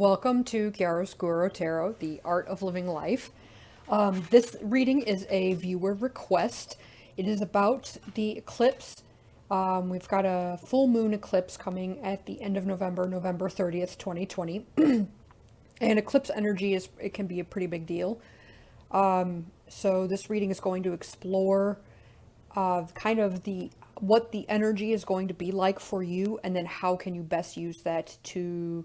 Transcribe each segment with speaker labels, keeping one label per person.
Speaker 1: Welcome to Chiaroscuro Tarot, the Art of Living Life. This reading is a viewer request. It is about the eclipse. We've got a full moon eclipse coming at the end of November, November 30th, 2020. And eclipse energy it can be a pretty big deal. So this reading is going to explore what the energy is going to be like for you, and then how can you best use that to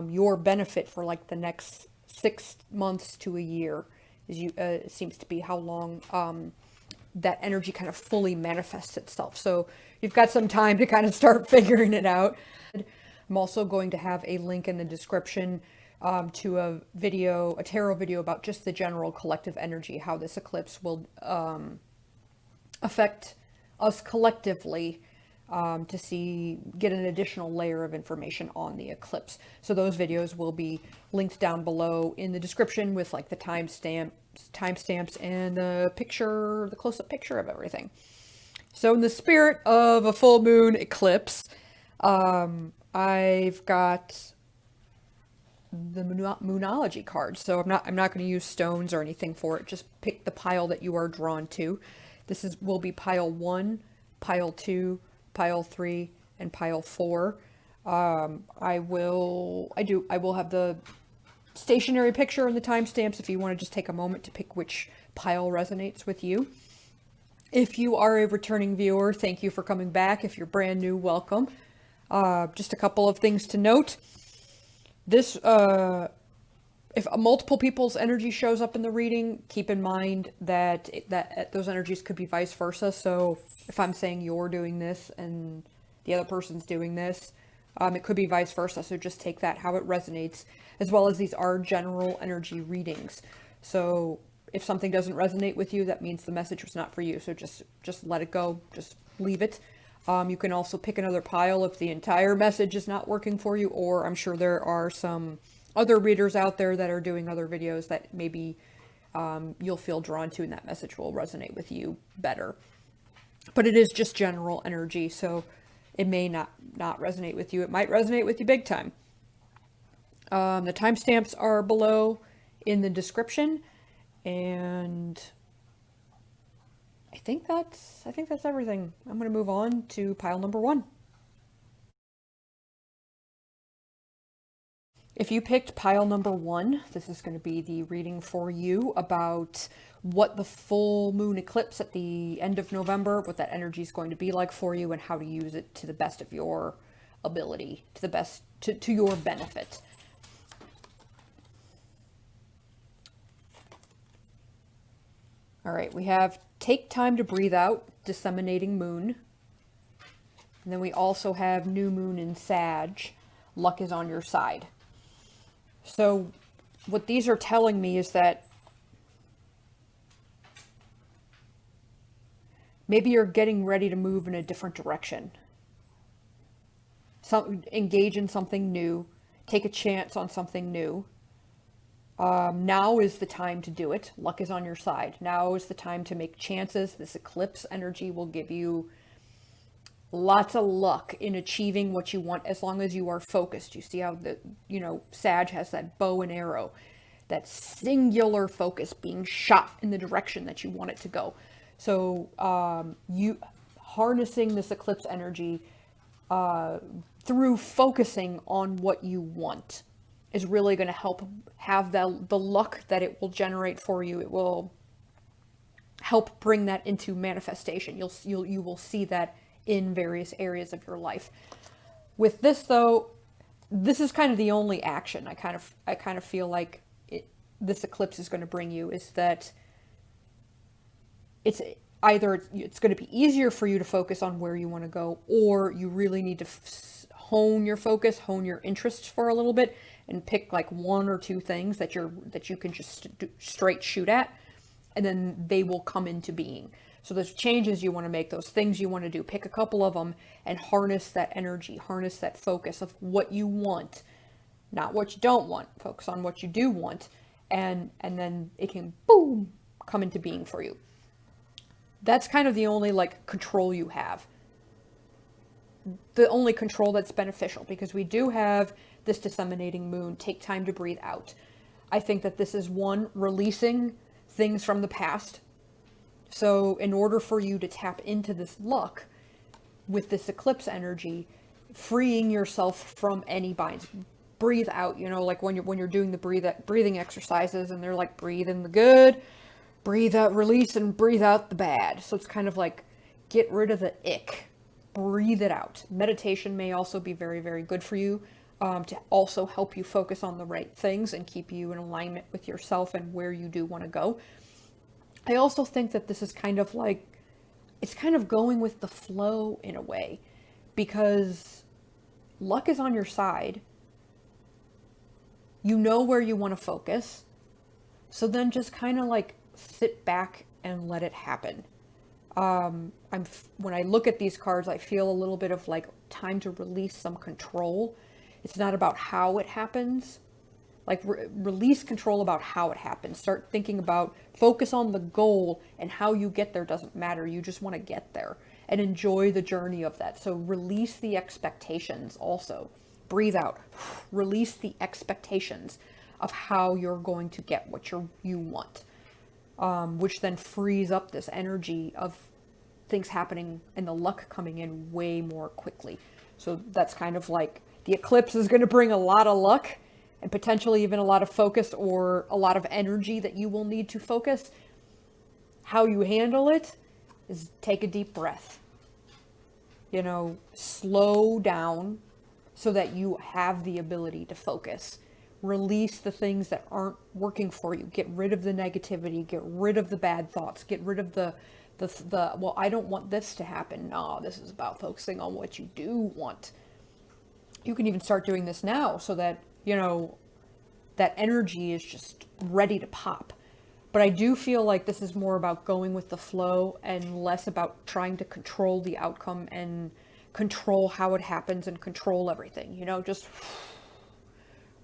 Speaker 1: your benefit for like the next 6 months to a year. It seems to be how long that energy kind of fully manifests itself. So you've got some time to kind of start figuring it out. I'm also going to have a link in the description to a tarot video about just the general collective energy, how this eclipse will affect us collectively, to get an additional layer of information on the eclipse. So those videos will be linked down below in the description with like the timestamps and the close-up picture of everything. So in the spirit of a full moon eclipse, I've got the Moonology card. So I'm not going to use stones or anything for it. Just pick the pile that you are drawn to. Will be pile 1, pile 2, pile 3, and pile 4. I will have the stationary picture and the timestamps if you want to just take a moment to pick which pile resonates with you. If you are a returning viewer, thank you for coming back. If you're brand new, welcome. Just a couple of things to note. This, if multiple people's energy shows up in the reading, keep in mind that those energies could be vice versa. So if I'm saying you're doing this and the other person's doing this, it could be vice versa. So just take that how it resonates, as well as these are general energy readings. So if something doesn't resonate with you, that means the message was not for you. So just let it go. Just leave it. You can also pick another pile if the entire message is not working for you, or I'm sure there are some other readers out there that are doing other videos that maybe you'll feel drawn to, and that message will resonate with you better. But it is just general energy, so it may not resonate with you. It might resonate with you big time. The timestamps are below in the description, and I think that's everything. I'm going to move on to pile number 1. If you picked pile number 1, this is going to be the reading for you about what the full moon eclipse at the end of November, what that energy is going to be like for you, and how to use it to the best of your ability, to your benefit. All right, we have take time to breathe out, disseminating moon. And then we also have new moon in Sag, luck is on your side. So what these are telling me is that maybe you're getting ready to move in a different direction. Engage in something new. Take a chance on something new. Now is the time to do it. Luck is on your side. Now is the time to make chances. This eclipse energy will give you lots of luck in achieving what you want, as long as you are focused. You see how Sag has that bow and arrow, that singular focus being shot in the direction that you want it to go. So you harnessing this eclipse energy through focusing on what you want is really going to help have the luck that it will generate for you. It will help bring that into manifestation. You will see that in various areas of your life. With this though, this is kind of the only action I kind of feel like this eclipse is going to bring you, is that it's either it's going to be easier for you to focus on where you want to go, or you really need to hone your focus, hone your interests for a little bit, and pick like 1 or 2 things that you can just straight shoot at, and then they will come into being. So those changes you want to make, those things you want to do, pick a couple of them and harness that energy, harness that focus of what you want, not what you don't want. Focus on what you do want, and then it can boom come into being for you. That's kind of the only like control you have. The only control that's beneficial, because we do have this disseminating moon. Take time to breathe out. I think that this is one, releasing things from the past. So in order for you to tap into this luck with this eclipse energy, freeing yourself from any binds, breathe out, like when you're doing the breathing exercises, and they're like, breathe in the good, breathe out, release, and breathe out the bad. So it's kind of like, get rid of the ick, breathe it out. Meditation may also be very, very good for you, to also help you focus on the right things and keep you in alignment with yourself and where you do want to go. I also think that this is kind of like, it's kind of going with the flow in a way, because luck is on your side. You know where you want to focus. So then just kind of like sit back and let it happen. When I look at these cards, I feel a little bit of like time to release some control. It's not about how it happens. Like release control about how it happens. Start thinking about, focus on the goal, and how you get there doesn't matter. You just want to get there and enjoy the journey of that. So release the expectations also. Breathe out. Release the expectations of how you're going to get what you want. Which then frees up this energy of things happening and the luck coming in way more quickly. So that's kind of like, the eclipse is going to bring a lot of luck and potentially even a lot of focus or a lot of energy that you will need to focus. How you handle it is take a deep breath. Slow down so that you have the ability to focus. Release the things that aren't working for you. Get rid of the negativity. Get rid of the bad thoughts. Get rid of the well, I don't want this to happen. No, this is about focusing on what you do want. You can even start doing this now so that, that energy is just ready to pop. But I do feel like this is more about going with the flow and less about trying to control the outcome and control how it happens and control everything. Just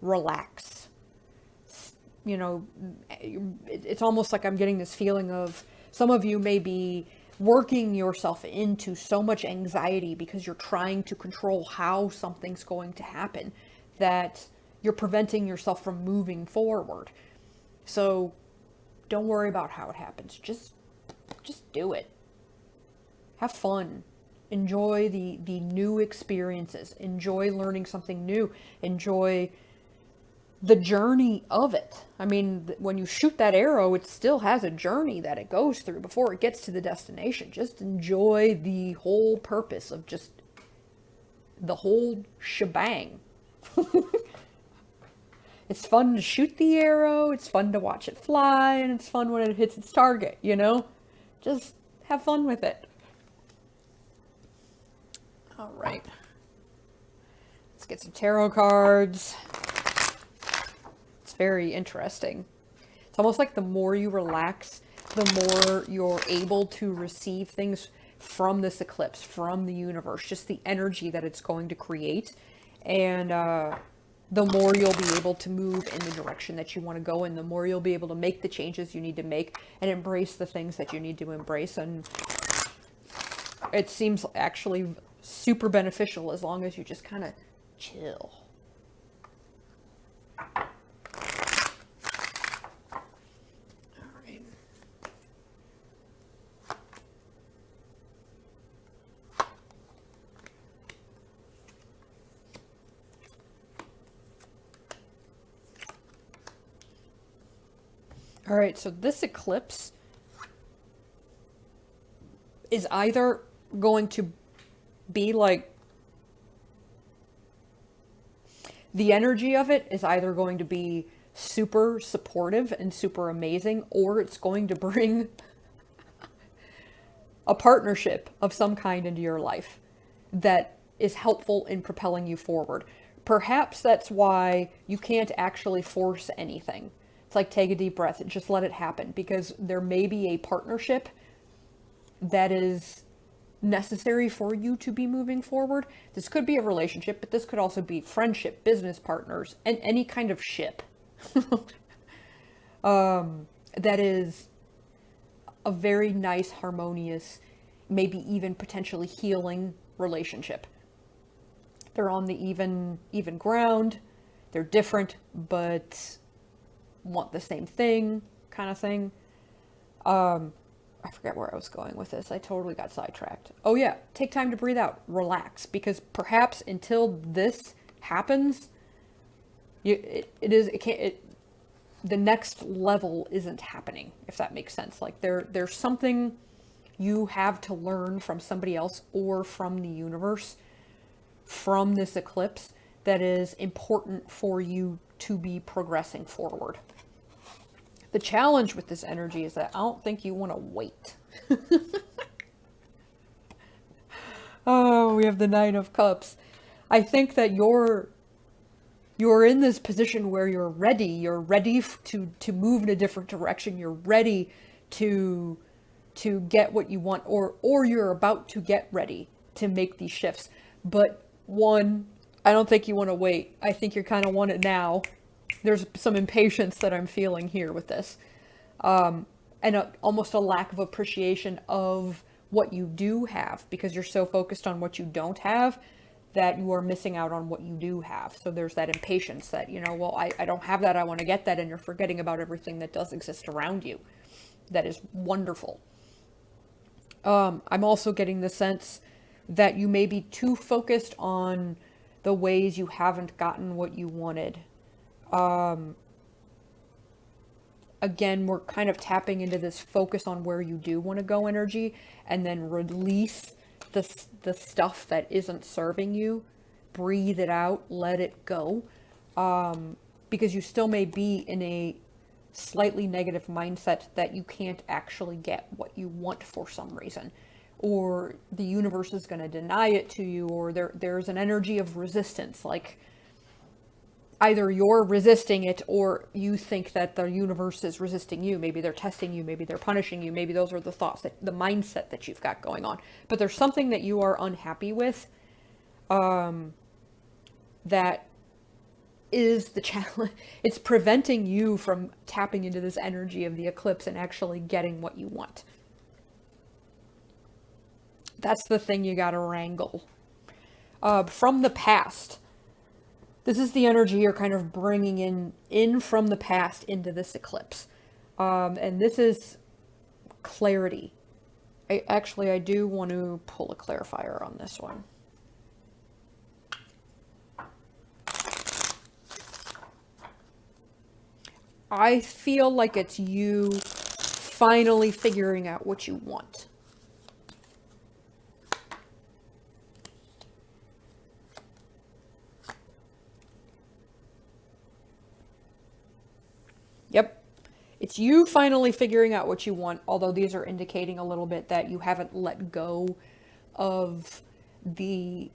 Speaker 1: relax. It's almost like I'm getting this feeling of, some of you may be working yourself into so much anxiety because you're trying to control how something's going to happen, that you're preventing yourself from moving forward. So don't worry about how it happens. Just do it. Have fun. Enjoy the new experiences. Enjoy learning something new. Enjoy the journey of it. I mean, when you shoot that arrow, it still has a journey that it goes through before it gets to the destination. Just enjoy the whole purpose of just the whole shebang. It's fun to shoot the arrow, it's fun to watch it fly, and it's fun when it hits its target, Just have fun with it. All right. Let's get some tarot cards. It's very interesting. It's almost like the more you relax, the more you're able to receive things from this eclipse, from the universe, just the energy that it's going to create. And the more you'll be able to move in the direction that you want to go in, the more you'll be able to make the changes you need to make and embrace the things that you need to embrace. And it seems actually super beneficial as long as you just kind of chill. All right, so this eclipse is either going to be like, the energy of it is either going to be super supportive and super amazing, or it's going to bring a partnership of some kind into your life that is helpful in propelling you forward. Perhaps that's why you can't actually force anything. It's like, take a deep breath and just let it happen, because there may be a partnership that is necessary for you to be moving forward. This could be a relationship, but this could also be friendship, business partners, and any kind of ship that is a very nice, harmonious, maybe even potentially healing relationship. They're on the even ground. they're different, but want the same thing, kind of thing. I forget where I was going with this. I totally got sidetracked. Oh yeah, take time to breathe out, relax, because perhaps until this happens, the next level isn't happening, if that makes sense. Like there's something you have to learn from somebody else or from the universe from this eclipse that is important for you to be progressing forward. The challenge with this energy is that I don't think you want to wait. Oh, we have the Nine of Cups. I think that you're in this position where you're ready. You're ready to move in a different direction. You're ready to get what you want, or you're about to get ready to make these shifts. But one, I don't think you want to wait. I think you kind of want it now. There's some impatience that I'm feeling here with this. And almost a lack of appreciation of what you do have, because you're so focused on what you don't have that you are missing out on what you do have. So there's that impatience that, well, I don't have that, I want to get that, and you're forgetting about everything that does exist around you. That is wonderful. I'm also getting the sense that you may be too focused on the ways you haven't gotten what you wanted. Again, we're kind of tapping into this focus on where you do want to go energy, and then release the stuff that isn't serving you. Breathe it out, let it go. Because you still may be in a slightly negative mindset that you can't actually get what you want for some reason. Or the universe is going to deny it to you, or there's an energy of resistance, like either you're resisting it or you think that the universe is resisting you. Maybe they're testing you, maybe they're punishing you, maybe those are the thoughts, the mindset that you've got going on. But there's something that you are unhappy with, that is the challenge. It's preventing you from tapping into this energy of the eclipse and actually getting what you want. That's the thing you gotta wrangle. From the past. This is the energy you're kind of bringing in from the past into this eclipse. And this is clarity. I do want to pull a clarifier on this one. I feel like it's you finally figuring out what you want. Yep. It's you finally figuring out what you want, although these are indicating a little bit that you haven't let go of you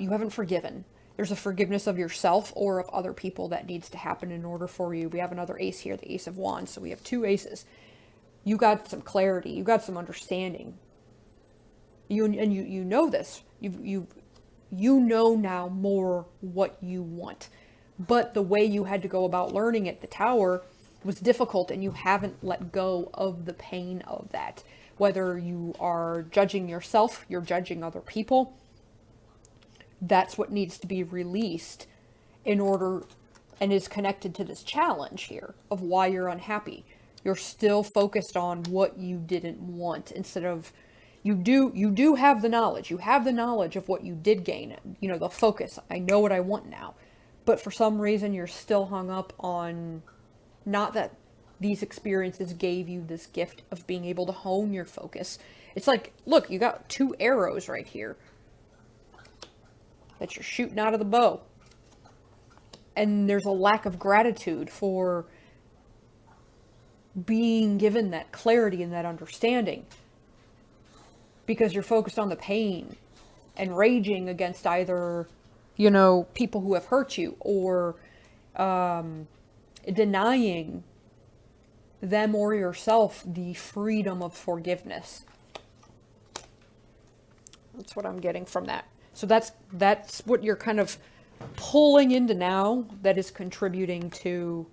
Speaker 1: haven't forgiven. There's a forgiveness of yourself or of other people that needs to happen in order for you. We have another ace here, the Ace of Wands, so we have two aces. You got some clarity, you got some understanding. You know this. You know now more what you want. But the way you had to go about learning it, the Tower, was difficult, and you haven't let go of the pain of that. Whether you are judging yourself, you're judging other people, that's what needs to be released in order, and is connected to this challenge here of why you're unhappy. You're still focused on what you didn't want instead of, you do have the knowledge. You have the knowledge of what you did gain. The focus. I know what I want now. But for some reason, you're still hung up on, not that these experiences gave you this gift of being able to hone your focus. It's like, look, you got two arrows right here that you're shooting out of the bow. And there's a lack of gratitude for being given that clarity and that understanding. Because you're focused on the pain and raging against either, people who have hurt you, or denying them or yourself the freedom of forgiveness. That's what I'm getting from that. So that's what you're kind of pulling into now that is contributing to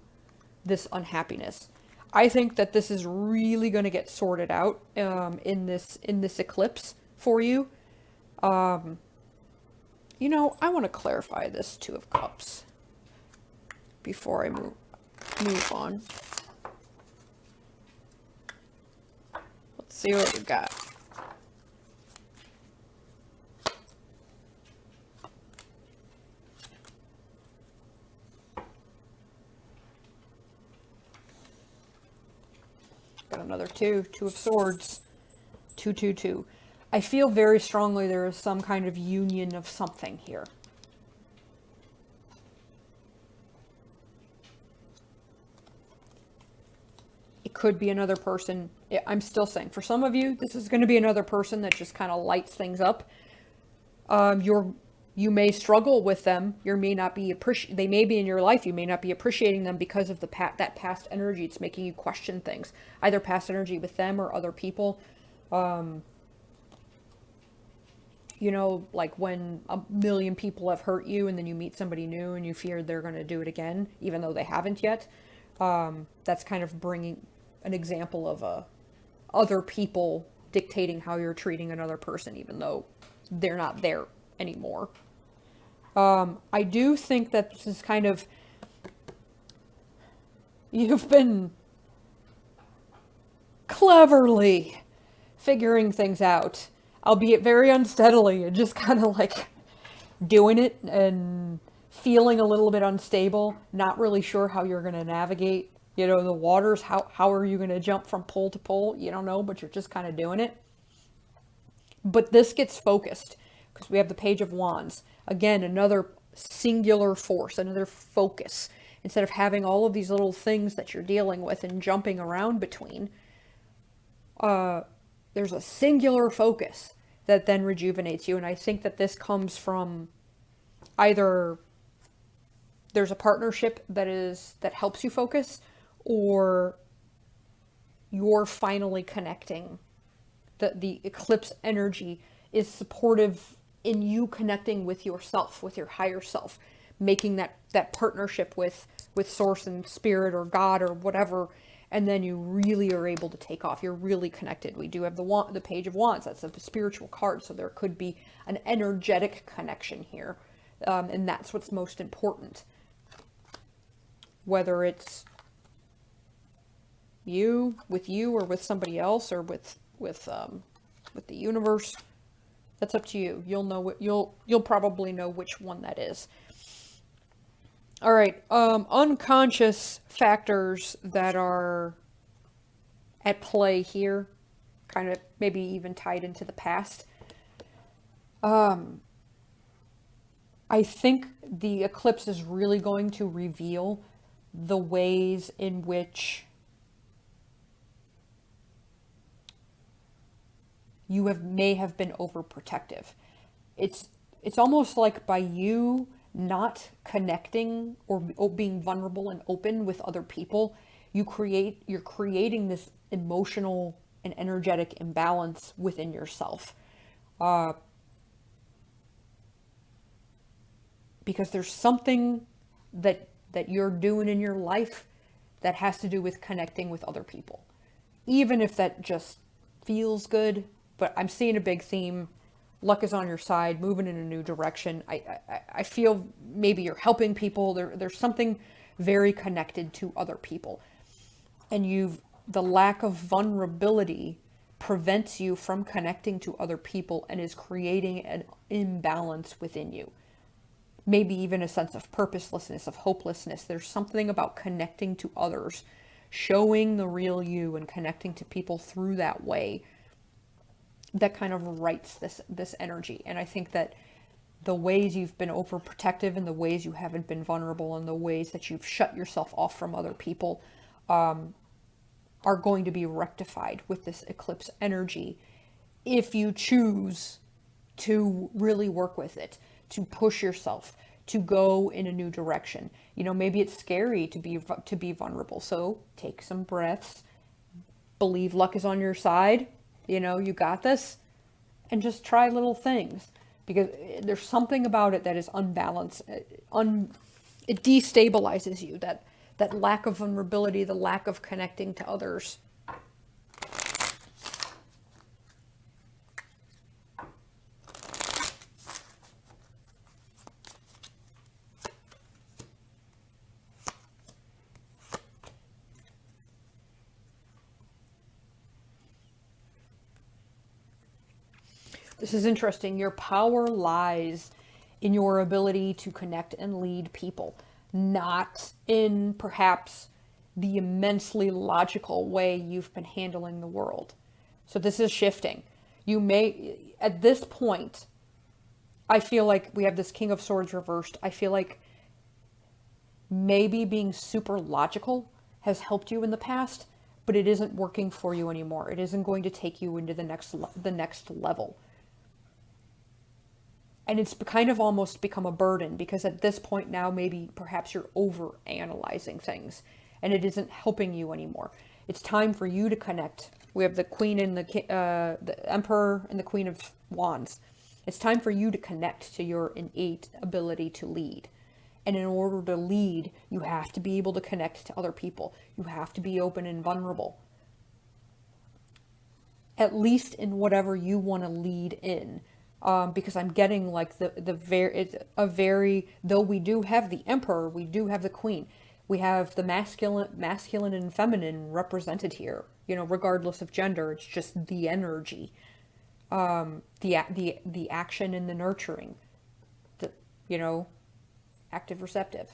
Speaker 1: this unhappiness. I think that this is really going to get sorted out in this eclipse for you. I want to clarify this Two of Cups. before I move on. Let's see what we got. Got another 2 of Swords, 2, 2, 2. I feel very strongly there is some kind of union of something here. It could be another person. I'm still saying, for some of you, this is going to be another person that just kind of lights things up. You may struggle with them. You may not be they may be in your life. You may not be appreciating them because of that past energy. It's making you question things, either past energy with them or other people. You know, like when a million people have hurt you and then you meet somebody new and you fear they're going to do it again, even though they haven't yet. That's kind of bringing an example of other people dictating how you're treating another person, even though they're not there anymore. I do think that this is kind of, you've been cleverly figuring things out, albeit very unsteadily, and just kind of like doing it and feeling a little bit unstable, not really sure how you're going to navigate, you know, the waters. How are you going to jump from pole to pole? You don't know, but you're just kind of doing it. But this gets focused because we have the Page of Wands. Again, another singular force, another focus. Instead of having all of these little things that you're dealing with and jumping around between, there's a singular focus that then rejuvenates you. And I think that this comes from either there's a partnership that helps you focus, or you're finally connecting. The eclipse energy is supportive in you connecting with yourself, with your higher self, making that partnership with source and spirit or God or whatever, and then you really are able to take off. You're really connected. We do have the Page of Wands. That's a spiritual card, so there could be an energetic connection here, and that's what's most important. Whether it's you or with somebody else or with the universe, that's up to you. You'll know what you'll probably know which one that is. All right, unconscious factors that are at play here, kind of maybe even tied into the past. I think the eclipse is really going to reveal the ways in which you may have been overprotective. It's almost like by you not connecting or being vulnerable and open with other people, you're creating this emotional and energetic imbalance within yourself. Because there's something that you're doing in your life that has to do with connecting with other people. Even if that just feels good, but I'm seeing a big theme. Luck is on your side, moving in a new direction. I feel maybe you're helping people. There's something very connected to other people. And the lack of vulnerability prevents you from connecting to other people and is creating an imbalance within you. Maybe even a sense of purposelessness, of hopelessness. There's something about connecting to others, showing the real you and connecting to people through that way that kind of rights this energy. And I think that the ways you've been overprotective and the ways you haven't been vulnerable and the ways that you've shut yourself off from other people are going to be rectified with this eclipse energy if you choose to really work with it, to push yourself, to go in a new direction. You know, maybe it's scary to be vulnerable. So take some breaths, believe luck is on your side. You know, you got this, and just try little things, because there's something about it that is unbalanced. It destabilizes you, that lack of vulnerability, the lack of connecting to others. This is interesting. Your power lies in your ability to connect and lead people, not in perhaps the immensely logical way you've been handling the world. So this is shifting. You may, at this point, I feel like we have this King of Swords reversed. I feel like maybe being super logical has helped you in the past, but it isn't working for you anymore. It isn't going to take you into the next level. And it's kind of almost become a burden, because at this point now, maybe perhaps you're over analyzing things and it isn't helping you anymore. It's time for you to connect. We have the Queen and the Emperor and the Queen of Wands. It's time for you to connect to your innate ability to lead. And in order to lead, you have to be able to connect to other people. You have to be open and vulnerable. At least in whatever you want to lead in. Because I'm getting like though we do have the Emperor, we do have the Queen. We have the masculine and feminine represented here. You know, regardless of gender, it's just the energy. The action and the nurturing. Active receptive.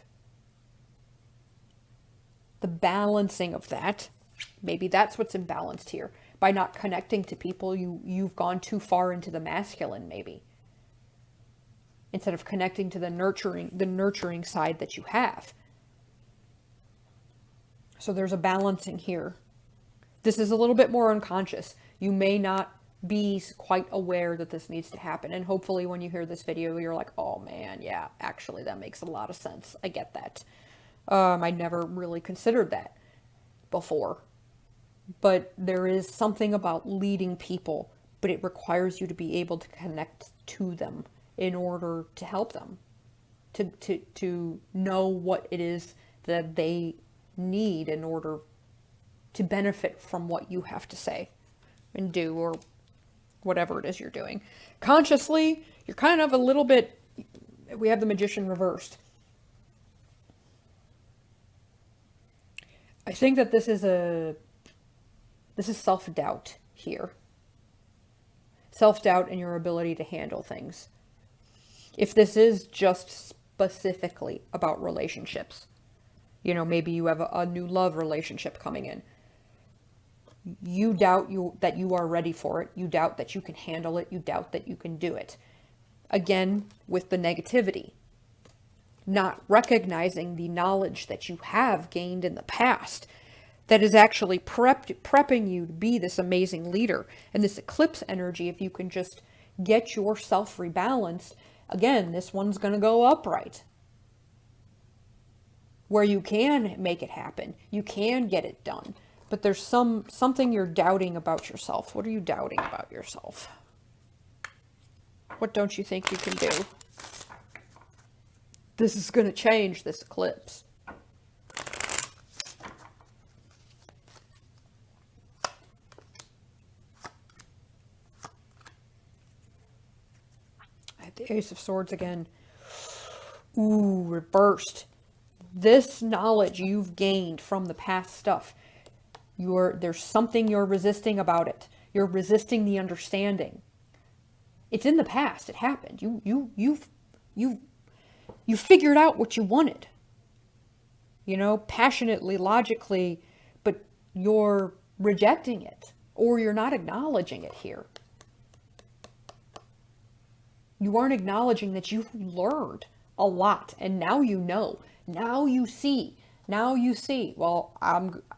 Speaker 1: The balancing of that, maybe that's what's imbalanced here. By not connecting to people, you've gone too far into the masculine, maybe. Instead of connecting to the nurturing side that you have. So there's a balancing here. This is a little bit more unconscious. You may not be quite aware that this needs to happen. And hopefully when you hear this video, you're like, oh man, yeah, actually that makes a lot of sense. I get that. I never really considered that before. But there is something about leading people, but it requires you to be able to connect to them in order to help them. To know what it is that they need in order to benefit from what you have to say and do, or whatever it is you're doing. Consciously, you're kind of a little bit, we have the Magician reversed. I think that this is self-doubt here. Self-doubt in your ability to handle things. If this is just specifically about relationships, maybe you have a new love relationship coming in. You doubt that you are ready for it. You doubt that you can handle it. You doubt that you can do it. Again, with the negativity. Not recognizing the knowledge that you have gained in the past that is actually prepping you to be this amazing leader. And this eclipse energy, if you can just get yourself rebalanced, again, this one's going to go upright. Where you can make it happen. You can get it done. But there's something you're doubting about yourself. What are you doubting about yourself? What don't you think you can do? This is going to change, this eclipse. I have the Ace of Swords again. Ooh, reversed. This knowledge you've gained from the past stuff, there's something you're resisting about it. You're resisting the understanding. It's in the past. It happened. You figured out what you wanted. Passionately, logically, but you're rejecting it, or you're not acknowledging it here. You aren't acknowledging that you've learned a lot, and now you know. Now you see. Well,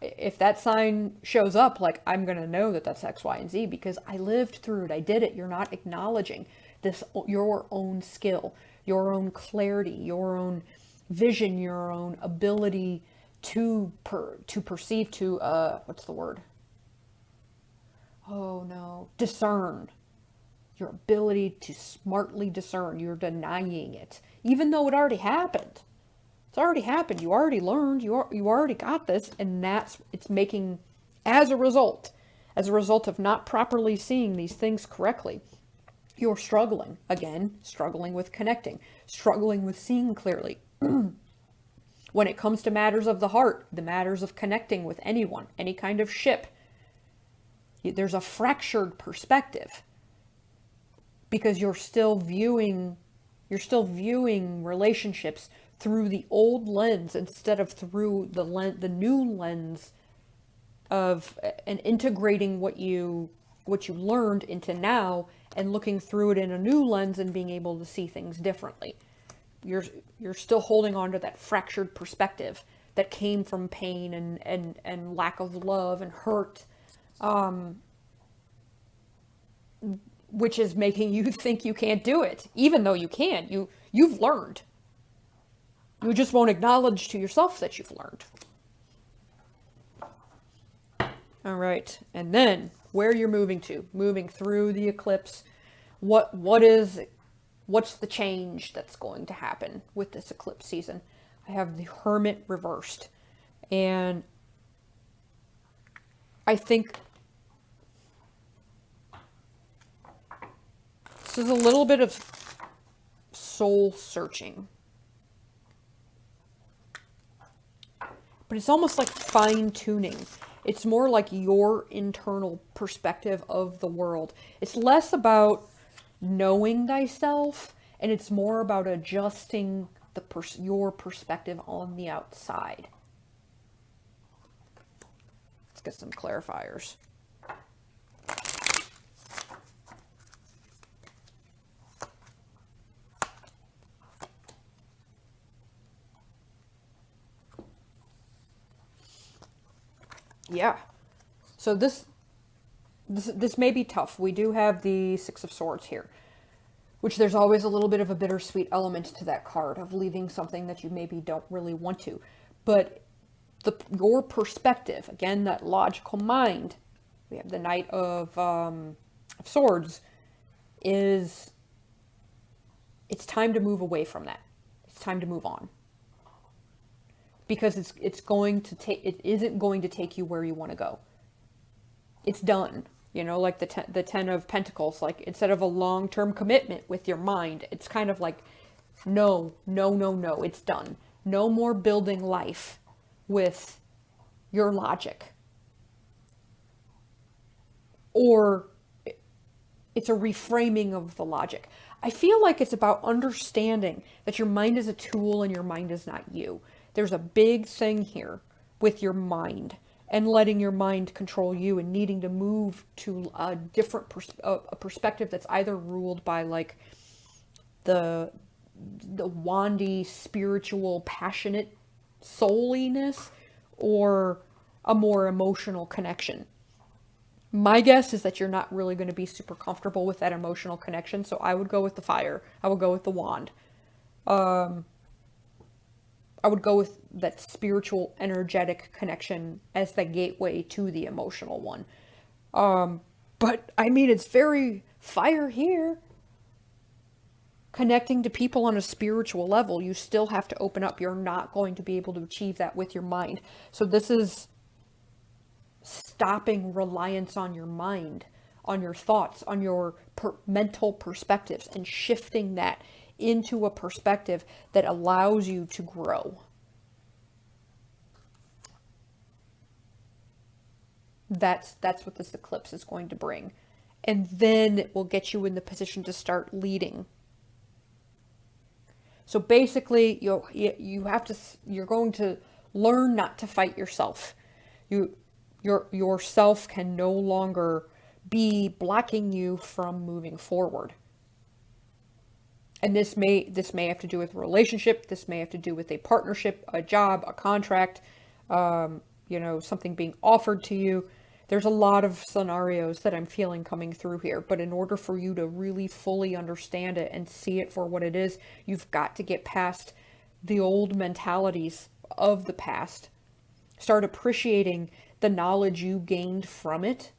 Speaker 1: if that sign shows up, I'm going to know that that's X, Y, and Z because I lived through it. I did it. You're not acknowledging this, your own skill, your own clarity, your own vision, your own ability to perceive, what's the word? Oh no, discern. Your ability to smartly discern. You're denying it, even though it already happened. It's already happened. You already learned. You already got this, and it's making, as a result of not properly seeing these things correctly, you're struggling with connecting, struggling with seeing clearly. When it comes to matters of the heart, the matters of connecting with anyone, any kind of ship, there's a fractured perspective. because you're still viewing relationships through the old lens instead of through the new lens of, and integrating what you learned into now and looking through it in a new lens and being able to see things differently. You're still holding on to that fractured perspective that came from pain and lack of love and hurt, which is making you think you can't do it, even though you can. You've learned. You just won't acknowledge to yourself that you've learned. All right, and then where you're moving to, moving through the eclipse, what's the change that's going to happen with this eclipse season? I have the Hermit reversed, and I think this is a little bit of soul searching, but it's almost like fine tuning. It's more like your internal perspective of the world. It's less about knowing thyself, and it's more about adjusting your perspective on the outside. Let's get some clarifiers. Yeah. So this may be tough. We do have the Six of Swords here, which there's always a little bit of a bittersweet element to that card of leaving something that you maybe don't really want to. But your perspective, again, that logical mind, we have the Knight of Swords, it's time to move away from that. It's time to move on. Because it isn't going to take you where you want to go. It's done. You know, like the Ten of Pentacles, like instead of a long-term commitment with your mind, it's kind of like, no, it's done. No more building life with your logic. Or it's a reframing of the logic. I feel like it's about understanding that your mind is a tool and your mind is not you. There's a big thing here with your mind and letting your mind control you and needing to move to a different perspective that's either ruled by like the wandy, spiritual, passionate souliness or a more emotional connection. My guess is that you're not really going to be super comfortable with that emotional connection, so I would go with the fire. I would go with the wand. I would go with that spiritual, energetic connection as the gateway to the emotional one. But, I mean, it's very fire here. Connecting to people on a spiritual level, you still have to open up. You're not going to be able to achieve that with your mind. So this is stopping reliance on your mind, on your thoughts, on your mental perspectives, and shifting that into a perspective that allows you to grow. That's what this eclipse is going to bring. And then it will get you in the position to start leading. So basically, you're going to learn not to fight yourself. Yourself can no longer be blocking you from moving forward. And this may have to do with a relationship. This may have to do with a partnership, a job, a contract, something being offered to you. There's a lot of scenarios that I'm feeling coming through here. But in order for you to really fully understand it and see it for what it is, you've got to get past the old mentalities of the past. Start appreciating the knowledge you gained from it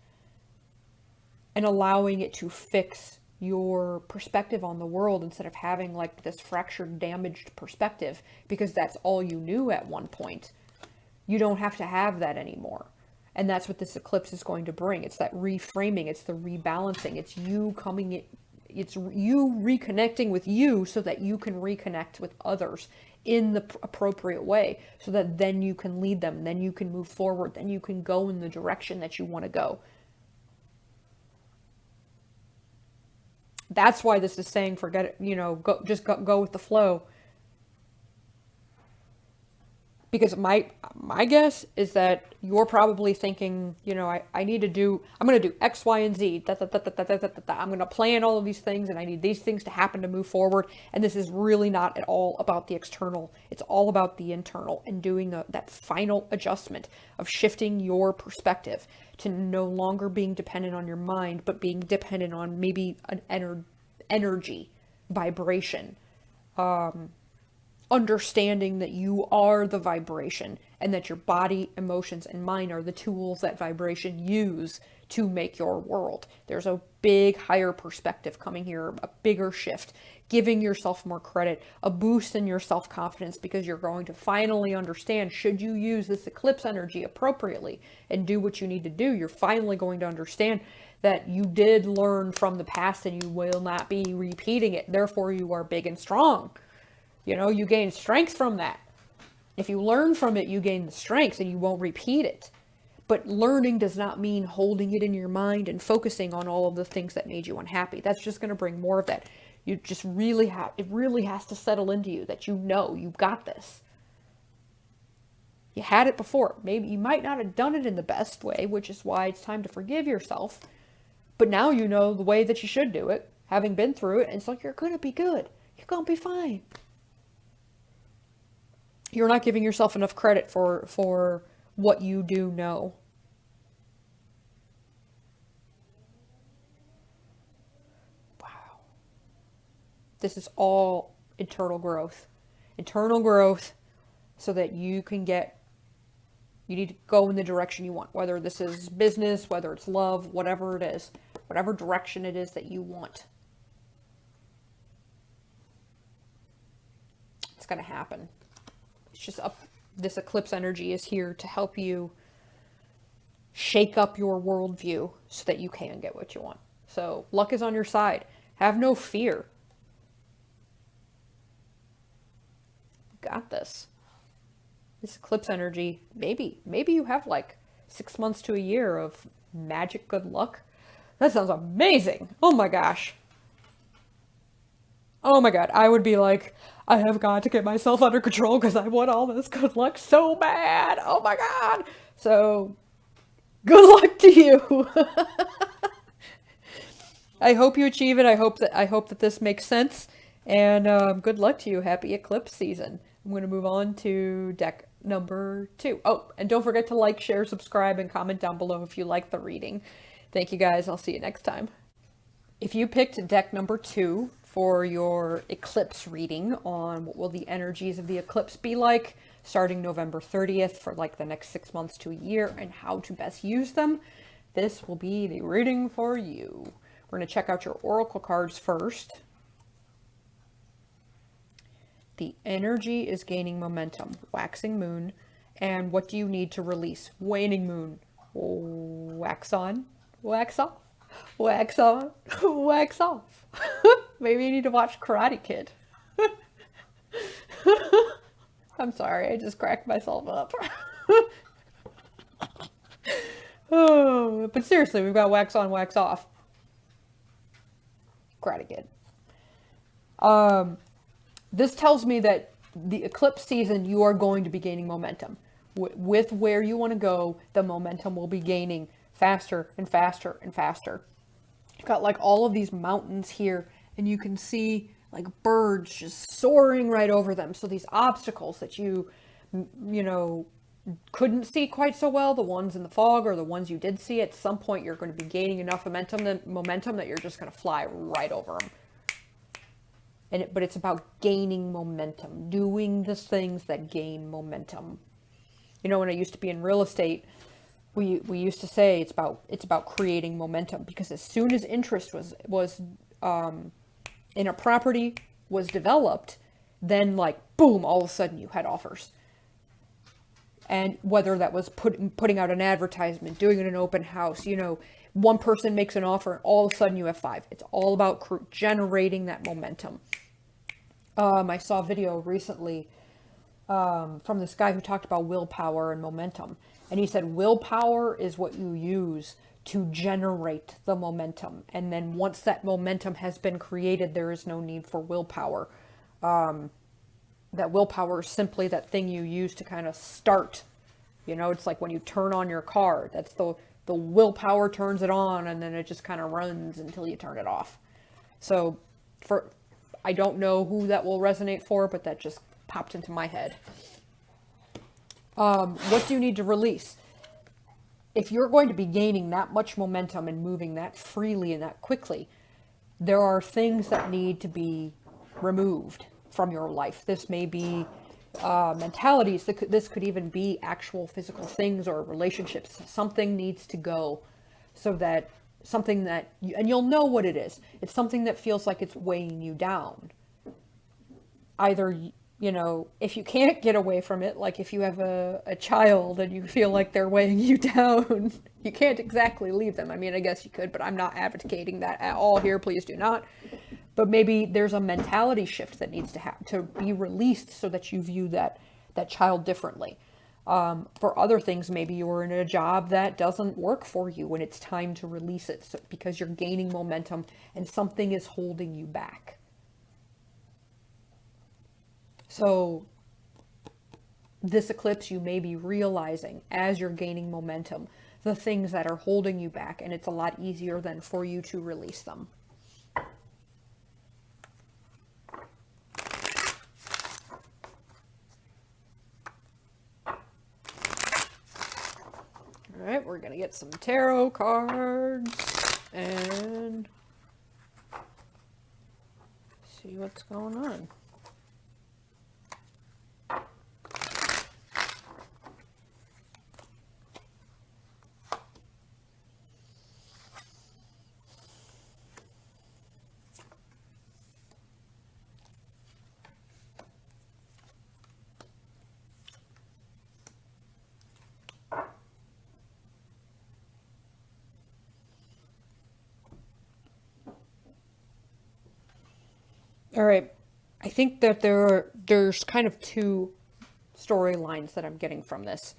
Speaker 1: and allowing it to fix your perspective on the world instead of having like this fractured, damaged perspective because that's all you knew at one point. You don't have to have that anymore. And that's what this eclipse is going to bring. It's that reframing. It's the rebalancing. It's you reconnecting with you so that you can reconnect with others in the appropriate way so that then you can lead them. Then you can move forward. Then you can go in the direction that you want to go. That's why this is saying forget it, go with the flow. Because my guess is that you're probably thinking, I need to do, I'm going to do X, Y, and Z. I'm going to plan all of these things, and I need these things to happen to move forward. And this is really not at all about the external. It's all about the internal and doing that final adjustment of shifting your perspective to no longer being dependent on your mind, but being dependent on maybe an energy, vibration, understanding that you are the vibration and that your body, emotions, and mind are the tools that vibration use to make your world. There's a big higher perspective coming here, a bigger shift, giving yourself more credit, a boost in your self-confidence, because you're going to finally understand, should you use this eclipse energy appropriately and do what you need to do, you're finally going to understand that you did learn from the past and you will not be repeating it. Therefore, you are big and strong. You gain strength from that. If you learn from it, you gain the strength and you won't repeat it. But learning does not mean holding it in your mind and focusing on all of the things that made you unhappy. That's just going to bring more of that. You just really it really has to settle into you that you've got this. You had it before. Maybe you might not have done it in the best way, which is why it's time to forgive yourself. But now you know the way that you should do it, having been through it, and it's like, you're going to be good. You're going to be fine. You're not giving yourself enough credit for what you do know. Wow. This is all internal growth. Internal growth so that you need to go in the direction you want. Whether this is business, whether it's love, whatever it is. Whatever direction it is that you want. It's going to happen. It's just this eclipse energy is here to help you shake up your worldview so that you can get what you want. So luck is on your side. Have no fear. You got this. This eclipse energy, maybe you have like 6 months to a year of magic good luck. That sounds amazing. Oh my gosh. Oh my God, I would be like, I have got to get myself under control because I want all this good luck so bad. Oh my God. So, good luck to you. I hope you achieve it. I hope that this makes sense. And good luck to you. Happy eclipse season. I'm going to move on to deck number 2. Oh, and don't forget to like, share, subscribe, and comment down below if you like the reading. Thank you guys. I'll see you next time. If you picked deck number 2 for your eclipse reading on what will the energies of the eclipse be like starting November 30th for like the next 6 months to a year and how to best use them, this will be the reading for you. We're going to check out your oracle cards first. The energy is gaining momentum, waxing moon. And what do you need to release? Waning moon. Wax on, wax off. Wax on, wax off. Maybe you need to watch Karate Kid. I'm sorry, I just cracked myself up. Oh, but seriously, we've got wax on, wax off. Karate Kid. This tells me that the eclipse season, you are going to be gaining momentum. With where you want to go, the momentum will be gaining faster and faster and faster. You've got like all of these mountains here, and you can see like birds just soaring right over them. So these obstacles that you couldn't see quite so well, the ones in the fog or the ones you did see, at some point you're going to be gaining enough momentum that you're just going to fly right over them. But it's about gaining momentum, doing the things that gain momentum. When I used to be in real estate, we used to say it's about creating momentum, because as soon as interest was in a property was developed, then like boom, all of a sudden you had offers. And whether that was putting out an advertisement, doing an open house, one person makes an offer and all of a sudden you have 5. It's all about generating that momentum. I saw a video recently from this guy who talked about willpower and momentum. And he said willpower is what you use to generate the momentum. And then once that momentum has been created, there is no need for willpower. That willpower is simply that thing you use to kind of start. You know, it's like when you turn on your car. That's the willpower turns it on, and then it just kind of runs until you turn it off. So I don't know who that will resonate for, but that just popped into my head. What do you need to release? If you're going to be gaining that much momentum and moving that freely and that quickly, there are things that need to be removed from your life. This may be mentalities. This could even be actual physical things or relationships. Something needs to go, so that something that and you'll know what it is. It's something that feels like it's weighing you down. Either, you know, if you can't get away from it, like if you have a child and you feel like they're weighing you down, you can't exactly leave them. I mean, I guess you could, but I'm not advocating that at all here. Please do not. But maybe there's a mentality shift that needs to be released, so that you view that child differently. For other things, maybe you're in a job that doesn't work for you and it's time to release it, because you're gaining momentum and something is holding you back. So this eclipse, you may be realizing as you're gaining momentum, the things that are holding you back, and it's a lot easier then for you to release them. All right, we're going to get some tarot cards and see what's going on. All right, I think that there's kind of two storylines that I'm getting from this.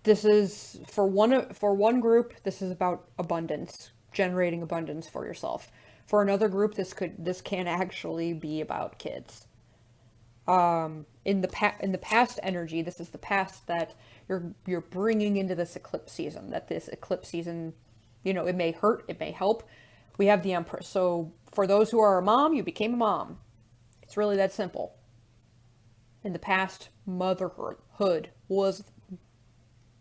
Speaker 1: This is for one group, this is about abundance, generating abundance for yourself. For another group, this can actually be about kids. In the past energy, this is the past that you're bringing into this eclipse season. That this eclipse season, you know, it may hurt, it may help. We have the Empress. So for those who are a mom, you became a mom. It's really that simple. In the past, motherhood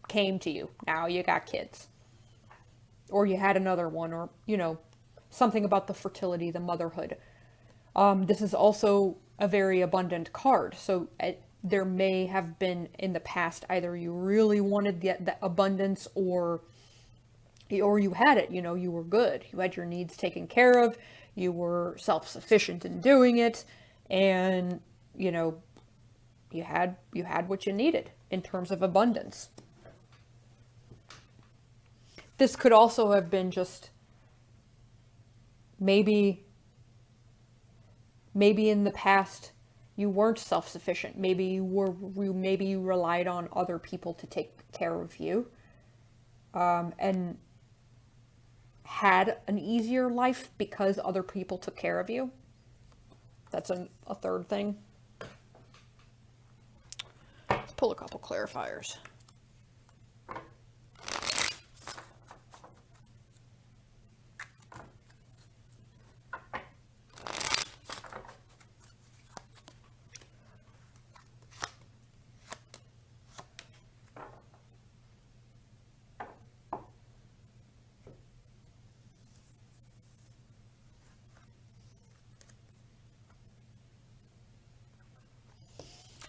Speaker 1: came to you. Now you got kids. Or you had another one, or, you know, something about the fertility, the motherhood. This is also a very abundant card. So there may have been in the past, either you really wanted the abundance, or you had it, you know, you were good. You had your needs taken care of. You were self-sufficient in doing it. And, you know, you had what you needed in terms of abundance. This could also have been just maybe in the past you weren't self-sufficient. Maybe you relied on other people to take care of you, and had an easier life because other people took care of you. That's a third thing. Let's pull a couple clarifiers.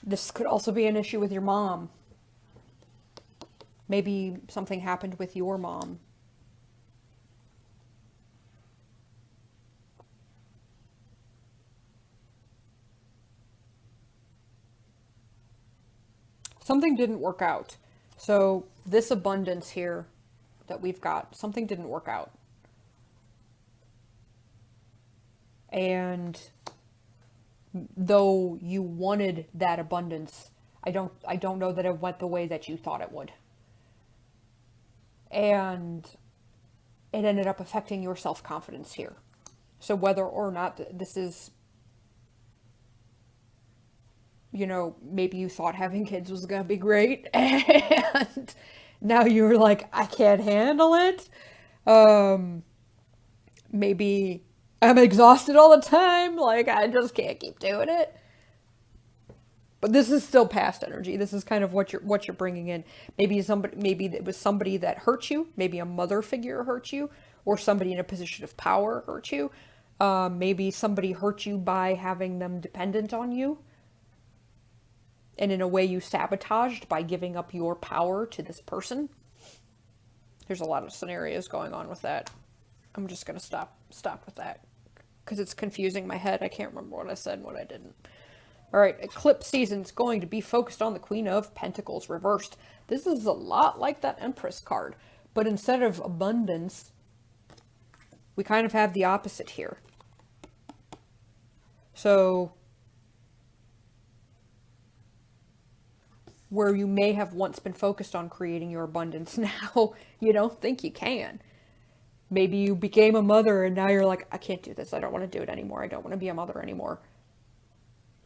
Speaker 1: This could also be an issue with your mom. Maybe something happened with your mom. Something didn't work out. So this abundance here that we've got, something didn't work out. And though you wanted that abundance, I don't know that it went the way that you thought it would. And it ended up affecting your self-confidence here. So whether or not this is, maybe you thought having kids was going to be great, and now you're like, I can't handle it. Maybe I'm exhausted all the time. Like, I just can't keep doing it. But this is still past energy. This is kind of what you're bringing in. Maybe it was somebody that hurt you. Maybe a mother figure hurt you, or somebody in a position of power hurt you. Maybe somebody hurt you by having them dependent on you. And in a way you sabotaged by giving up your power to this person. There's a lot of scenarios going on with that. I'm just going to stop with that because it's confusing my head. I can't remember what I said and what I didn't. All right, Eclipse season's going to be focused on the Queen of Pentacles reversed. This is a lot like that Empress card, but instead of abundance, we kind of have the opposite here. So, where you may have once been focused on creating your abundance, now you don't think you can. Maybe you became a mother and now you're like, I can't do this. I don't want to do it anymore. I don't want to be a mother anymore.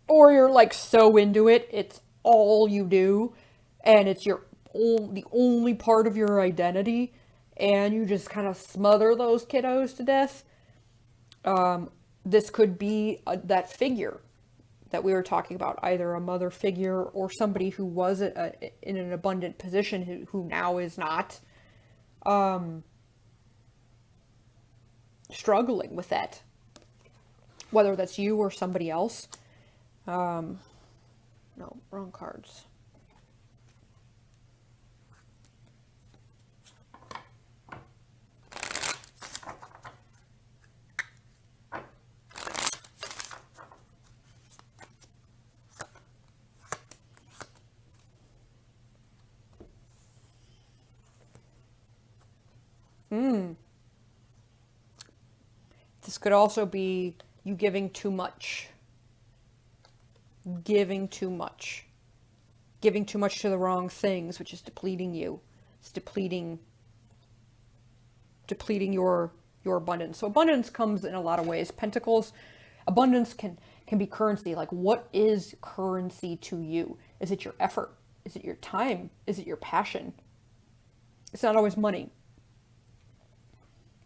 Speaker 1: Or you're like so into it, it's all you do, and it's the only part of your identity, and you just kind of smother those kiddos to death. This could be that figure that we were talking about, either a mother figure or somebody who was in an abundant position who now is not, struggling with that. Whether that's you or somebody else. No, wrong cards. This could also be you giving too much. Giving too much to the wrong things, which is depleting you. It's depleting your abundance. So abundance comes in a lot of ways. Pentacles, abundance can be currency. Like, what is currency to you? Is it your effort? Is it your time? Is it your passion? It's not always money.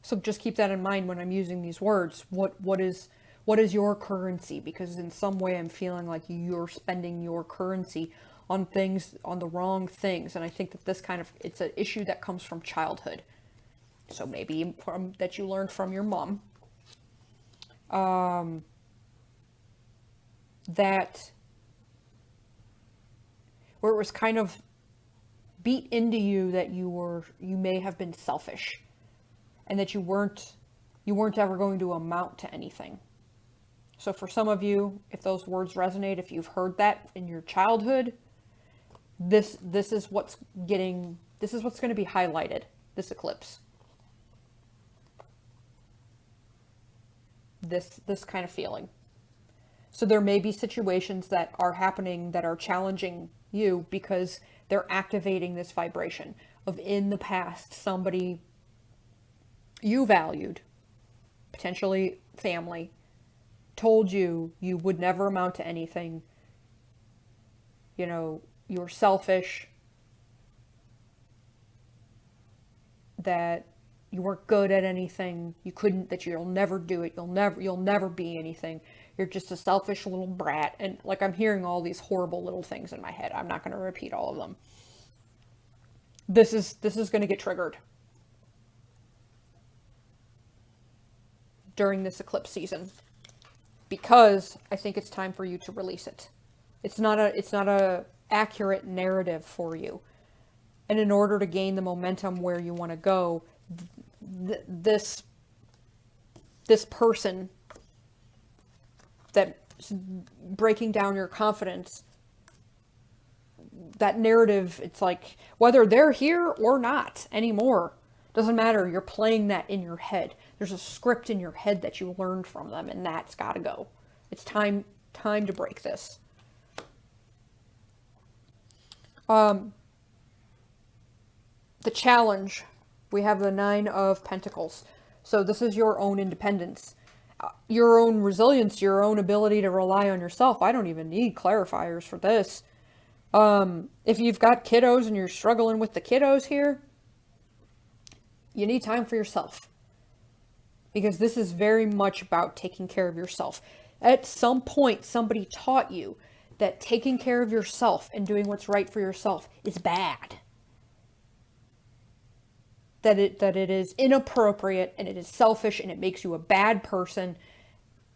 Speaker 1: So just keep that in mind when I'm using these words. What is your currency? Because in some way I'm feeling like you're spending your currency on things, on the wrong things. And I think that it's an issue that comes from childhood. So maybe that you learned from your mom. That where it was kind of beat into you that you may have been selfish, and that you weren't ever going to amount to anything. So for some of you, if those words resonate, if you've heard that in your childhood, this is what's going to be highlighted, this eclipse. This kind of feeling. So there may be situations that are happening that are challenging you because they're activating this vibration of, in the past, somebody you valued, potentially family, told you would never amount to anything. You were selfish, that you weren't good at anything, that you'll never do it, you'll never be anything. You're just a selfish little brat. And like, I'm hearing all these horrible little things in my head. I'm not going to repeat all of them. This is going to get triggered during this eclipse season, because I think it's time for you to release it. It's not a accurate narrative for you. And in order to gain the momentum where you want to go, this person that's breaking down your confidence, that narrative, it's like, whether they're here or not anymore, doesn't matter. You're playing that in your head. There's a script in your head that you learned from them, and that's got to go. It's time Time to break this. The challenge. We have the Nine of Pentacles. So this is your own independence. Your own resilience, your own ability to rely on yourself. I don't even need clarifiers for this. If you've got kiddos and you're struggling with the kiddos here, you need time for yourself. Because this is very much about taking care of yourself. At some point, somebody taught you that taking care of yourself and doing what's right for yourself is bad. That it is inappropriate and it is selfish and it makes you a bad person.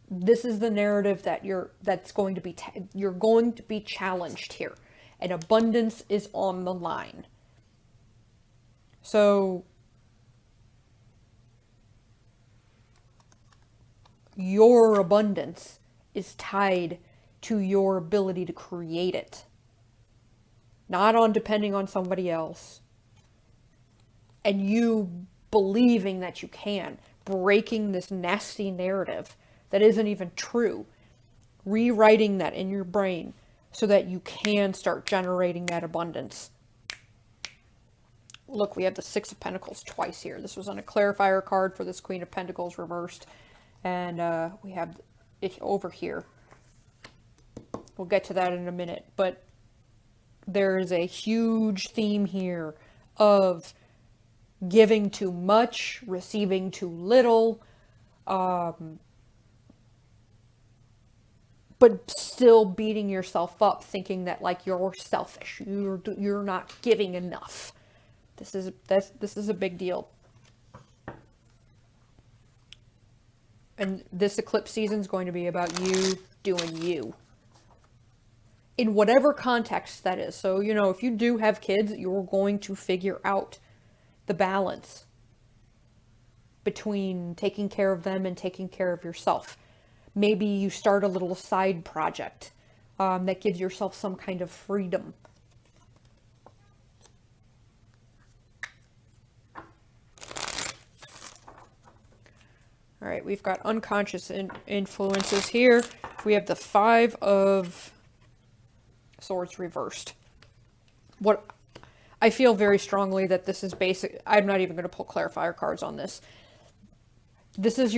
Speaker 1: This is the narrative that you're going to be challenged here, and abundance is on the line. So your abundance is tied to your ability to create it, not on depending on somebody else. And you believing that you can, breaking this nasty narrative that isn't even true, rewriting that in your brain so that you can start generating that abundance. Look, we have the Six of Pentacles twice here. This was on a clarifier card for this Queen of Pentacles reversed. And we have it over here. We'll get to that in a minute. But there is a huge theme here of giving too much, receiving too little, but still beating yourself up, thinking that like you're selfish, you're not giving enough. This is a big deal. And this eclipse season is going to be about you doing you. In whatever context that is. So, you know, if you do have kids, you're going to figure out the balance between taking care of them and taking care of yourself. Maybe you start a little side project that gives yourself some kind of freedom. All right, we've got unconscious influences here. We have the Five of Swords reversed. What I feel very strongly that this is basic. I'm not even going to pull clarifier cards on this. This is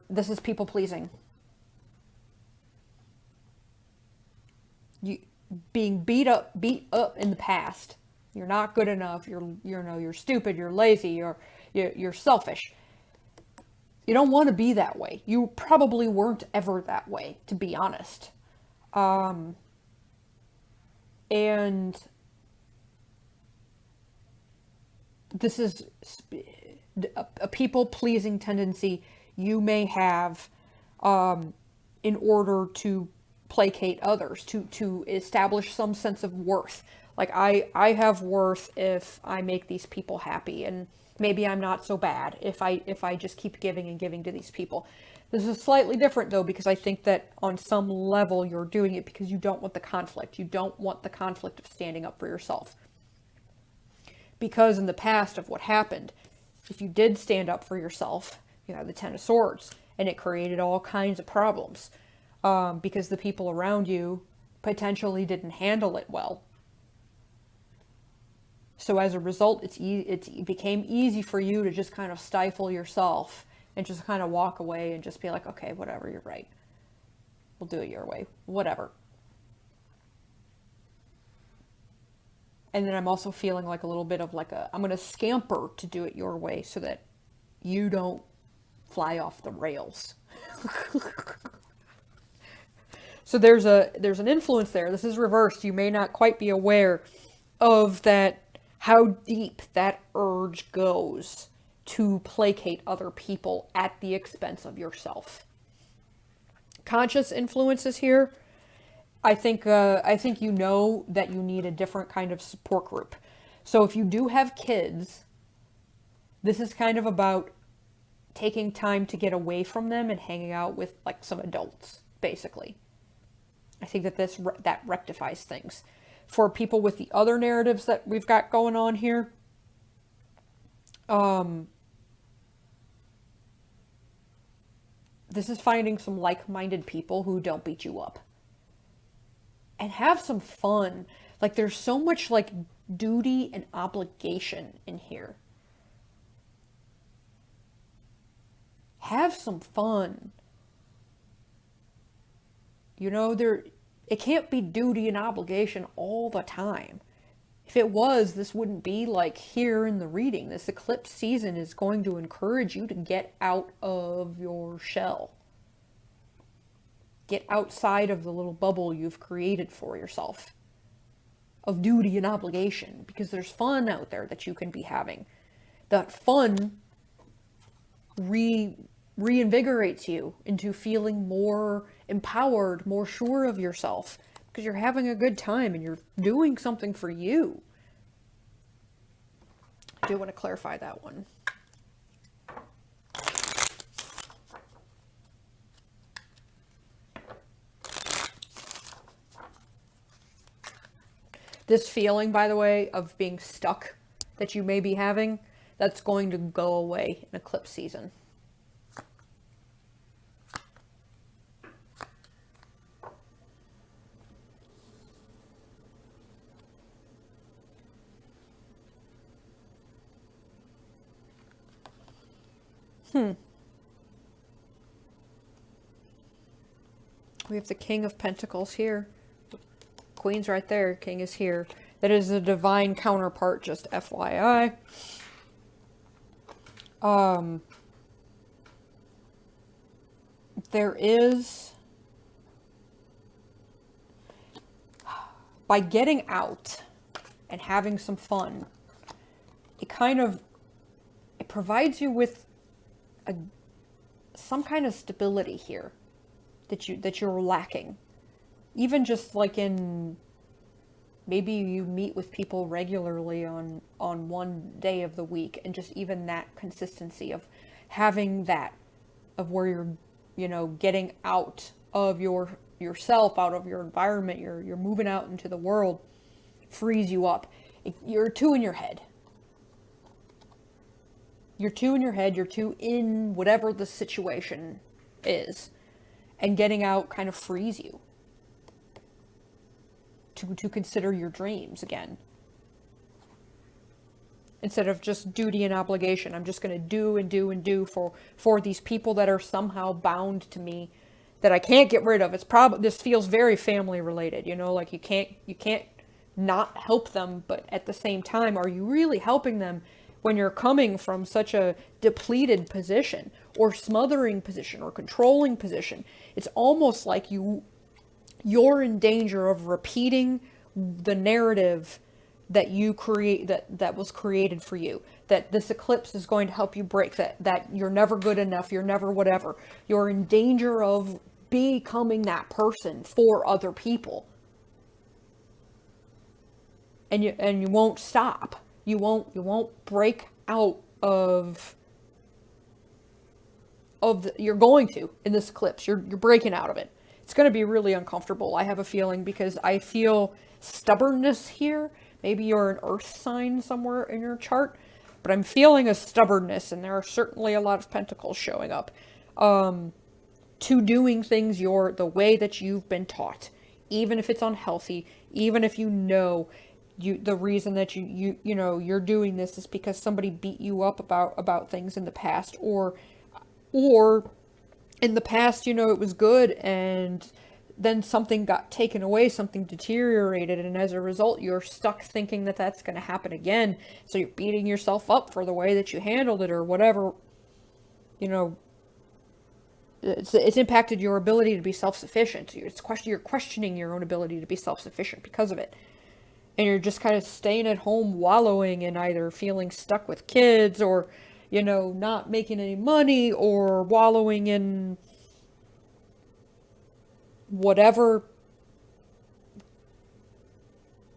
Speaker 1: this is people pleasing. You being beat up in the past. You're not good enough. You're stupid. You're lazy. You're selfish. You don't want to be that way. You probably weren't ever that way, to be honest. And this is a people-pleasing tendency you may have in order to placate others, to establish some sense of worth. Like, I have worth if I make these people happy, and maybe I'm not so bad if I just keep giving and giving to these people. This is slightly different, though, because I think that on some level you're doing it because you don't want the conflict. You don't want the conflict of standing up for yourself. Because in the past of what happened, if you did stand up for yourself, you have the Ten of Swords, and it created all kinds of problems because the people around you potentially didn't handle it well. So as a result, it became easy for you to just kind of stifle yourself and just kind of walk away and just be like, okay, whatever, you're right. We'll do it your way, whatever. And then I'm also feeling like a little bit of like I'm going to scamper to do it your way so that you don't fly off the rails. So there's an influence there. This is reversed. You may not quite be aware of that, how deep that urge goes to placate other people at the expense of yourself. Conscious influences here. I think you know that you need a different kind of support group. So if you do have kids, this is kind of about taking time to get away from them and hanging out with like some adults, basically. I think that that rectifies things. For people with the other narratives that we've got going on here, This is finding some like-minded people who don't beat you up. And have some fun. Like, there's so much, like, duty and obligation in here. Have some fun. You know, it can't be duty and obligation all the time. If it was, this wouldn't be like here in the reading. This eclipse season is going to encourage you to get out of your shell. Get outside of the little bubble you've created for yourself of duty and obligation, because there's fun out there that you can be having. That fun reinvigorates you into feeling more empowered, more sure of yourself, because you're having a good time and you're doing something for you. I do want to clarify that one. This feeling, by the way, of being stuck that you may be having, that's going to go away in eclipse season. We have the King of Pentacles here. Queen's right there. King is here. That is a divine counterpart, just FYI. There is... By getting out and having some fun, it provides you with some kind of stability here that you're lacking. Even just like in, maybe you meet with people regularly on one day of the week, and just even that consistency of having that, of where you're, you know, getting out of yourself, out of your environment, you're moving out into the world, frees you up. You're too in your head. You're too in your head, you're too in whatever the situation is. And getting out kind of frees you to consider your dreams again. Instead of just duty and obligation. I'm just going to do and do and do for these people that are somehow bound to me, that I can't get rid of. This feels very family related, you know, like you can't not help them, but at the same time, are you really helping them when you're coming from such a depleted position, or smothering position, or controlling position? It's almost like you're in danger of repeating the narrative that you create, that was created for you. That this eclipse is going to help you break that you're never good enough, you're never whatever. You're in danger of becoming that person for other people. And you won't stop. You won't break out of you're going to, in this eclipse. You're breaking out of it. It's going to be really uncomfortable, I have a feeling, because I feel stubbornness here. Maybe you're an earth sign somewhere in your chart, but I'm feeling a stubbornness, and there are certainly a lot of pentacles showing up, to doing things the way that you've been taught, even if it's unhealthy, even if the reason that you're doing this is because somebody beat you up about things in the past, or in the past, it was good, and then something got taken away, something deteriorated, and as a result, you're stuck thinking that that's going to happen again. So you're beating yourself up for the way that you handled it, or whatever. It's impacted your ability to be self-sufficient. You're questioning your own ability to be self-sufficient because of it. And you're just kind of staying at home wallowing in either feeling stuck with kids, or, not making any money, or wallowing in whatever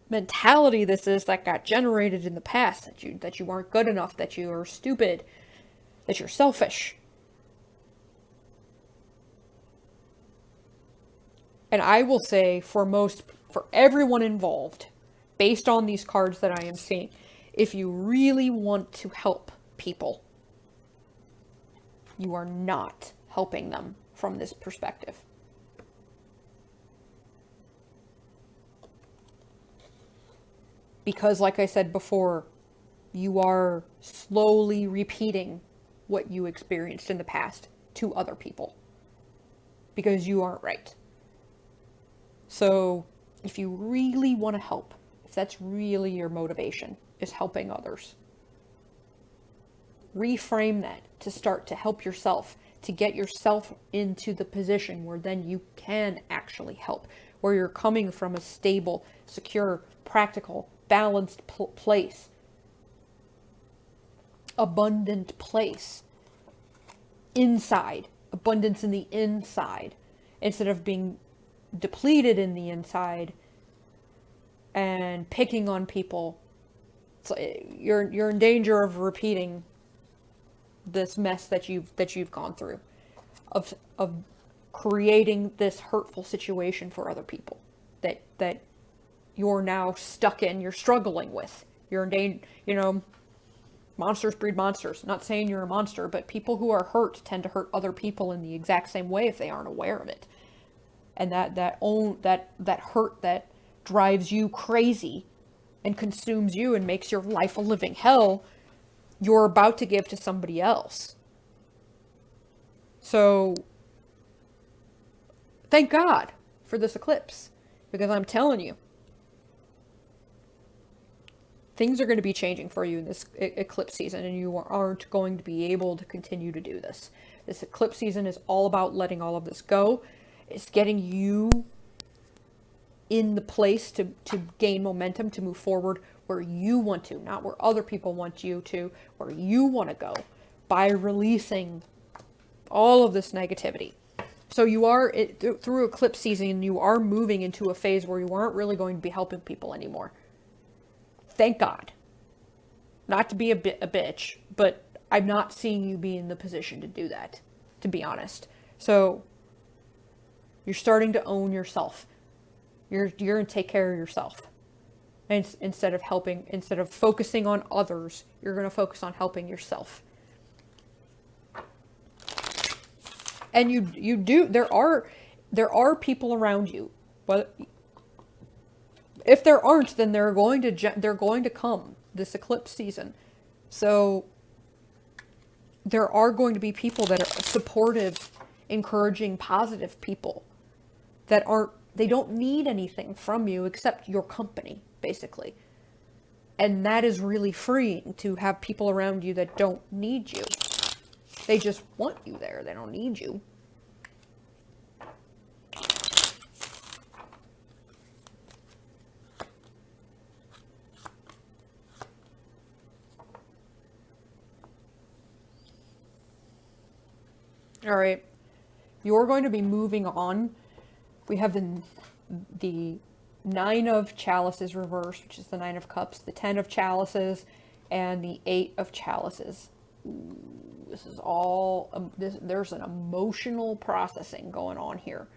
Speaker 1: mentality this is that got generated in the past, that you weren't good enough, that you are stupid, that you're selfish. And I will say, for everyone involved, based on these cards that I am seeing, if you really want to help people, you are not helping them from this perspective. Because, like I said before, you are slowly repeating what you experienced in the past to other people. Because you aren't right. So, if you really want to help, if that's really your motivation, is helping others, reframe that to start to help yourself, to get yourself into the position where then you can actually help, where you're coming from a stable, secure, practical, balanced place, abundant place, inside, abundance in the inside, instead of being depleted in the inside and picking on people. So you're in danger of repeating this mess that you've gone through, of creating this hurtful situation for other people that you're now stuck in, you're struggling with. You're in danger, monsters breed monsters. Not saying you're a monster, but people who are hurt tend to hurt other people in the exact same way if they aren't aware of it. And that hurt that drives you crazy and consumes you and makes your life a living hell, you're about to give to somebody else. So, thank God for this eclipse, because I'm telling you, things are going to be changing for you in this eclipse season, and you aren't going to be able to continue to do this. This eclipse season is all about letting all of this go. It's getting you in the place to gain momentum, to move forward where you want to, not where other people want you to, where you want to go, by releasing all of this negativity. So you are, through eclipse season, you are moving into a phase where you aren't really going to be helping people anymore. Thank God. Not to be a bitch, but I'm not seeing you be in the position to do that, to be honest. So you're starting to own yourself. You're going to take care of yourself. And instead of focusing on others, you're going to focus on helping yourself. And you do, there are people around you. But if there aren't, then they're going to come this eclipse season. So there are going to be people that are supportive, encouraging, positive people that they don't need anything from you except your company, basically. And that is really freeing, to have people around you that don't need you. They just want you there. They don't need you. All right. You're going to be moving on. We have the Nine of Chalices reversed, which is the Nine of Cups, the Ten of Chalices, and the Eight of Chalices. Ooh, this is all, there's an emotional processing going on here.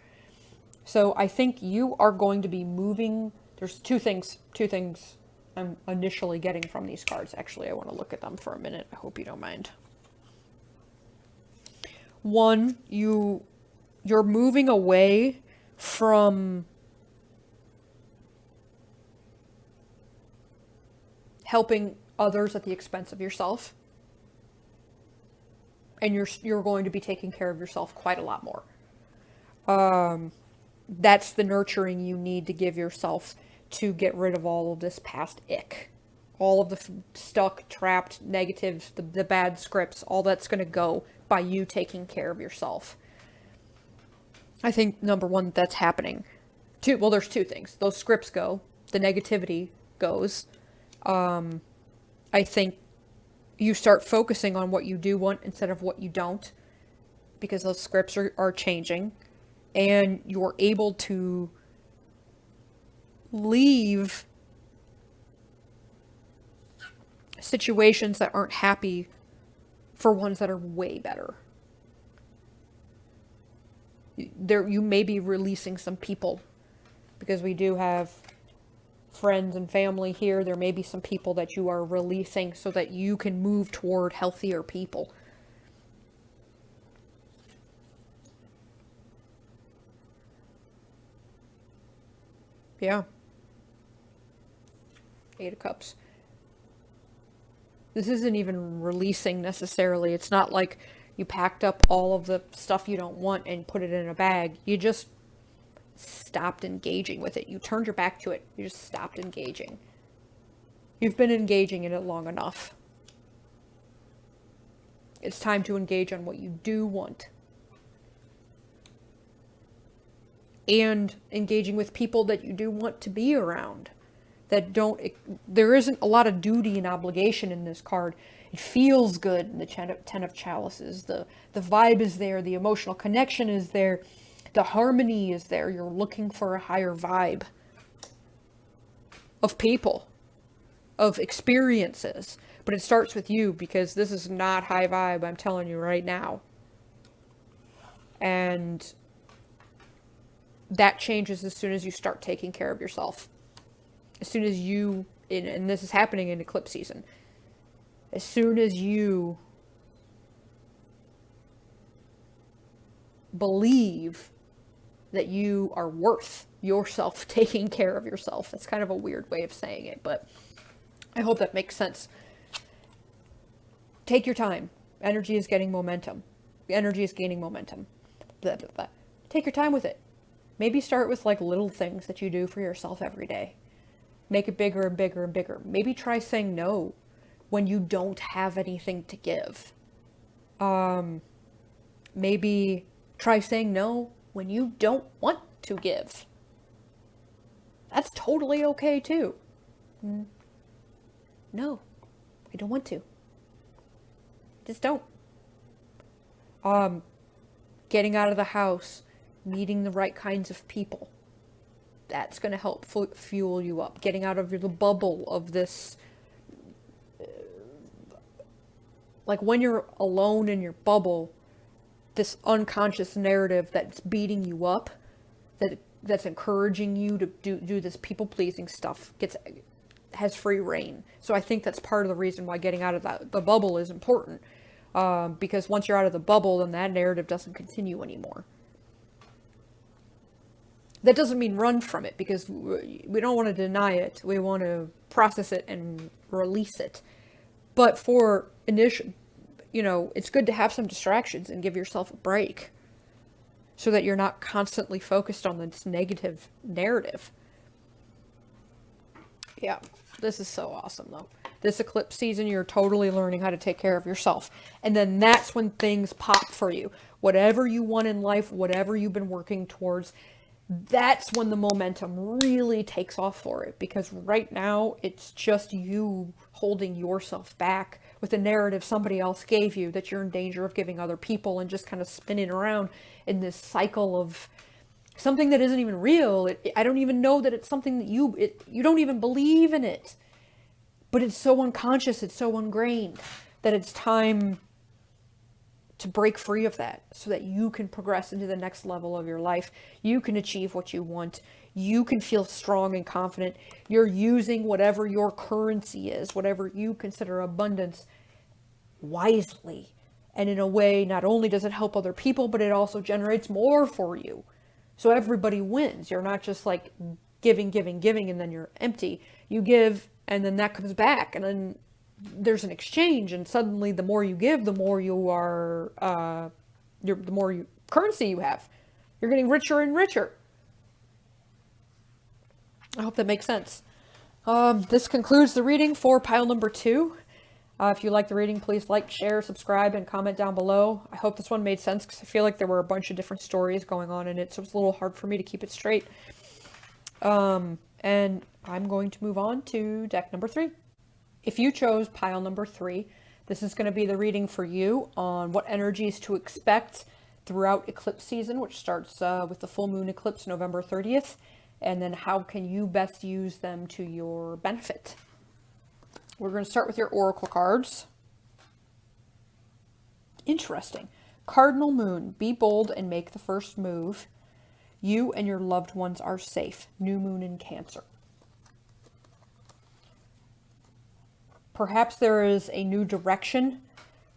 Speaker 1: So I think you are going to be moving. There's two things I'm initially getting from these cards. Actually, I want to look at them for a minute. I hope you don't mind. One, you're moving away from helping others at the expense of yourself. And you're going to be taking care of yourself quite a lot more. That's the nurturing you need to give yourself to get rid of all of this past ick. All of the stuck, trapped, negatives, the bad scripts, all that's going to go by you taking care of yourself. I think, number one, that's happening. There's two things. Those scripts go. The negativity goes. I think you start focusing on what you do want instead of what you don't, because those scripts are changing, and you're able to leave situations that aren't happy for ones that are way better. You may be releasing some people, because we do have friends and family here. There may be some people that you are releasing so that you can move toward healthier people. Yeah. Eight of Cups. This isn't even releasing necessarily. It's not like you packed up all of the stuff you don't want and put it in a bag. You just stopped engaging with it. You turned your back to it. You just stopped engaging. You've been engaging in it long enough. It's time to engage on what you do want. And engaging with people that you do want to be around. That don't, there isn't a lot of duty and obligation in this card. It feels good in the Ten of Chalices. The vibe is there. The emotional connection is there. The harmony is there. You're looking for a higher vibe of people, of experiences. But it starts with you, because this is not high vibe, I'm telling you right now. And that changes as soon as you start taking care of yourself. As soon as you, and this is happening in eclipse season, as soon as you believe that you are worth yourself taking care of yourself. That's kind of a weird way of saying it, but I hope that makes sense. Take your time. Energy is getting momentum. Energy is gaining momentum. Blah, blah, blah. Take your time with it. Maybe start with like little things that you do for yourself every day. Make it bigger and bigger and bigger. Maybe try saying no when you don't have anything to give. Maybe try saying no when you don't want to give. That's totally okay too. No, I don't want to. Just don't. Getting out of the house, meeting the right kinds of people. That's going to help fuel you up. Getting out of the bubble of this, like when you're alone in your bubble, this unconscious narrative that's beating you up, that's encouraging you to do this people-pleasing stuff has free reign. So I think that's part of the reason why getting out of the bubble is important. Because once you're out of the bubble, then that narrative doesn't continue anymore. That doesn't mean run from it, because we don't want to deny it. We want to process it and release it. But for initial, it's good to have some distractions and give yourself a break so that you're not constantly focused on this negative narrative. Yeah, this is so awesome though. This eclipse season, you're totally learning how to take care of yourself. And then that's when things pop for you. Whatever you want in life, whatever you've been working towards, that's when the momentum really takes off for it. Because right now, it's just you holding yourself back with a narrative somebody else gave you that you're in danger of giving other people, and just kind of spinning around in this cycle of something that isn't even real. I don't even know that it's something that you don't even believe in it. But it's so unconscious, it's so ingrained that it's time to break free of that so that you can progress into the next level of your life. You can achieve what you want. You can feel strong and confident. You're using whatever your currency is, whatever you consider abundance, wisely. And in a way, not only does it help other people, but it also generates more for you. So everybody wins. You're not just like giving, and then you're empty. You give, and then that comes back, and then there's an exchange, and suddenly the more you give, the more you are, the more currency you have. You're getting richer and richer. I hope that makes sense. This concludes the reading for pile number 2. If you like the reading, please like, share, subscribe, and comment down below. I hope this one made sense, because I feel like there were a bunch of different stories going on in it, so it's a little hard for me to keep it straight. And I'm going to move on to deck number 3. If you chose pile number 3, this is going to be the reading for you on what energies to expect throughout eclipse season, which starts with the full moon eclipse November 30th, and then how can you best use them to your benefit. We're going to start with your oracle cards. Interesting. Cardinal Moon, be bold and make the first move. You and your loved ones are safe. New moon in Cancer. Perhaps there is a new direction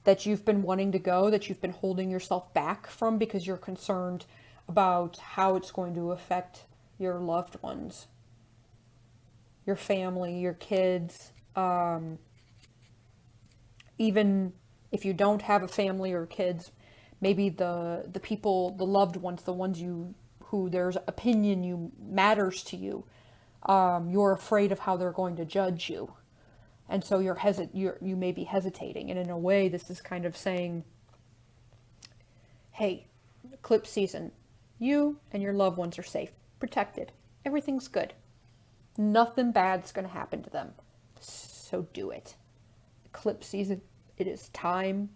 Speaker 1: that you've been wanting to go, that you've been holding yourself back from because you're concerned about how it's going to affect your loved ones. your family, your kids, even if you don't have a family or kids, maybe the people, the loved ones, the ones who there's opinion you matters to you, you're afraid of how they're going to judge you. And so you may be hesitating. And in a way, this is kind of saying, hey, eclipse season, you and your loved ones are safe, protected. Everything's good. Nothing bad's going to happen to them. So do it. Eclipse season, it is time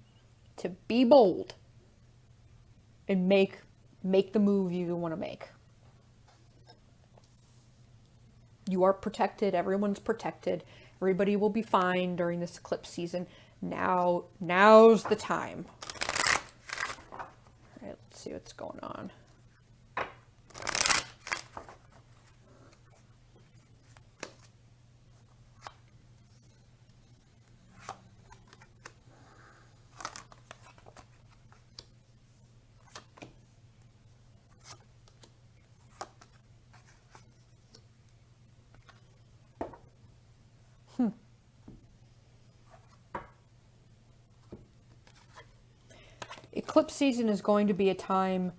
Speaker 1: to be bold and make the move you want to make. You are protected. Everyone's protected. Everybody will be fine during this eclipse season. Now's the time. All right, let's see what's going on. Eclipse season is going to be a time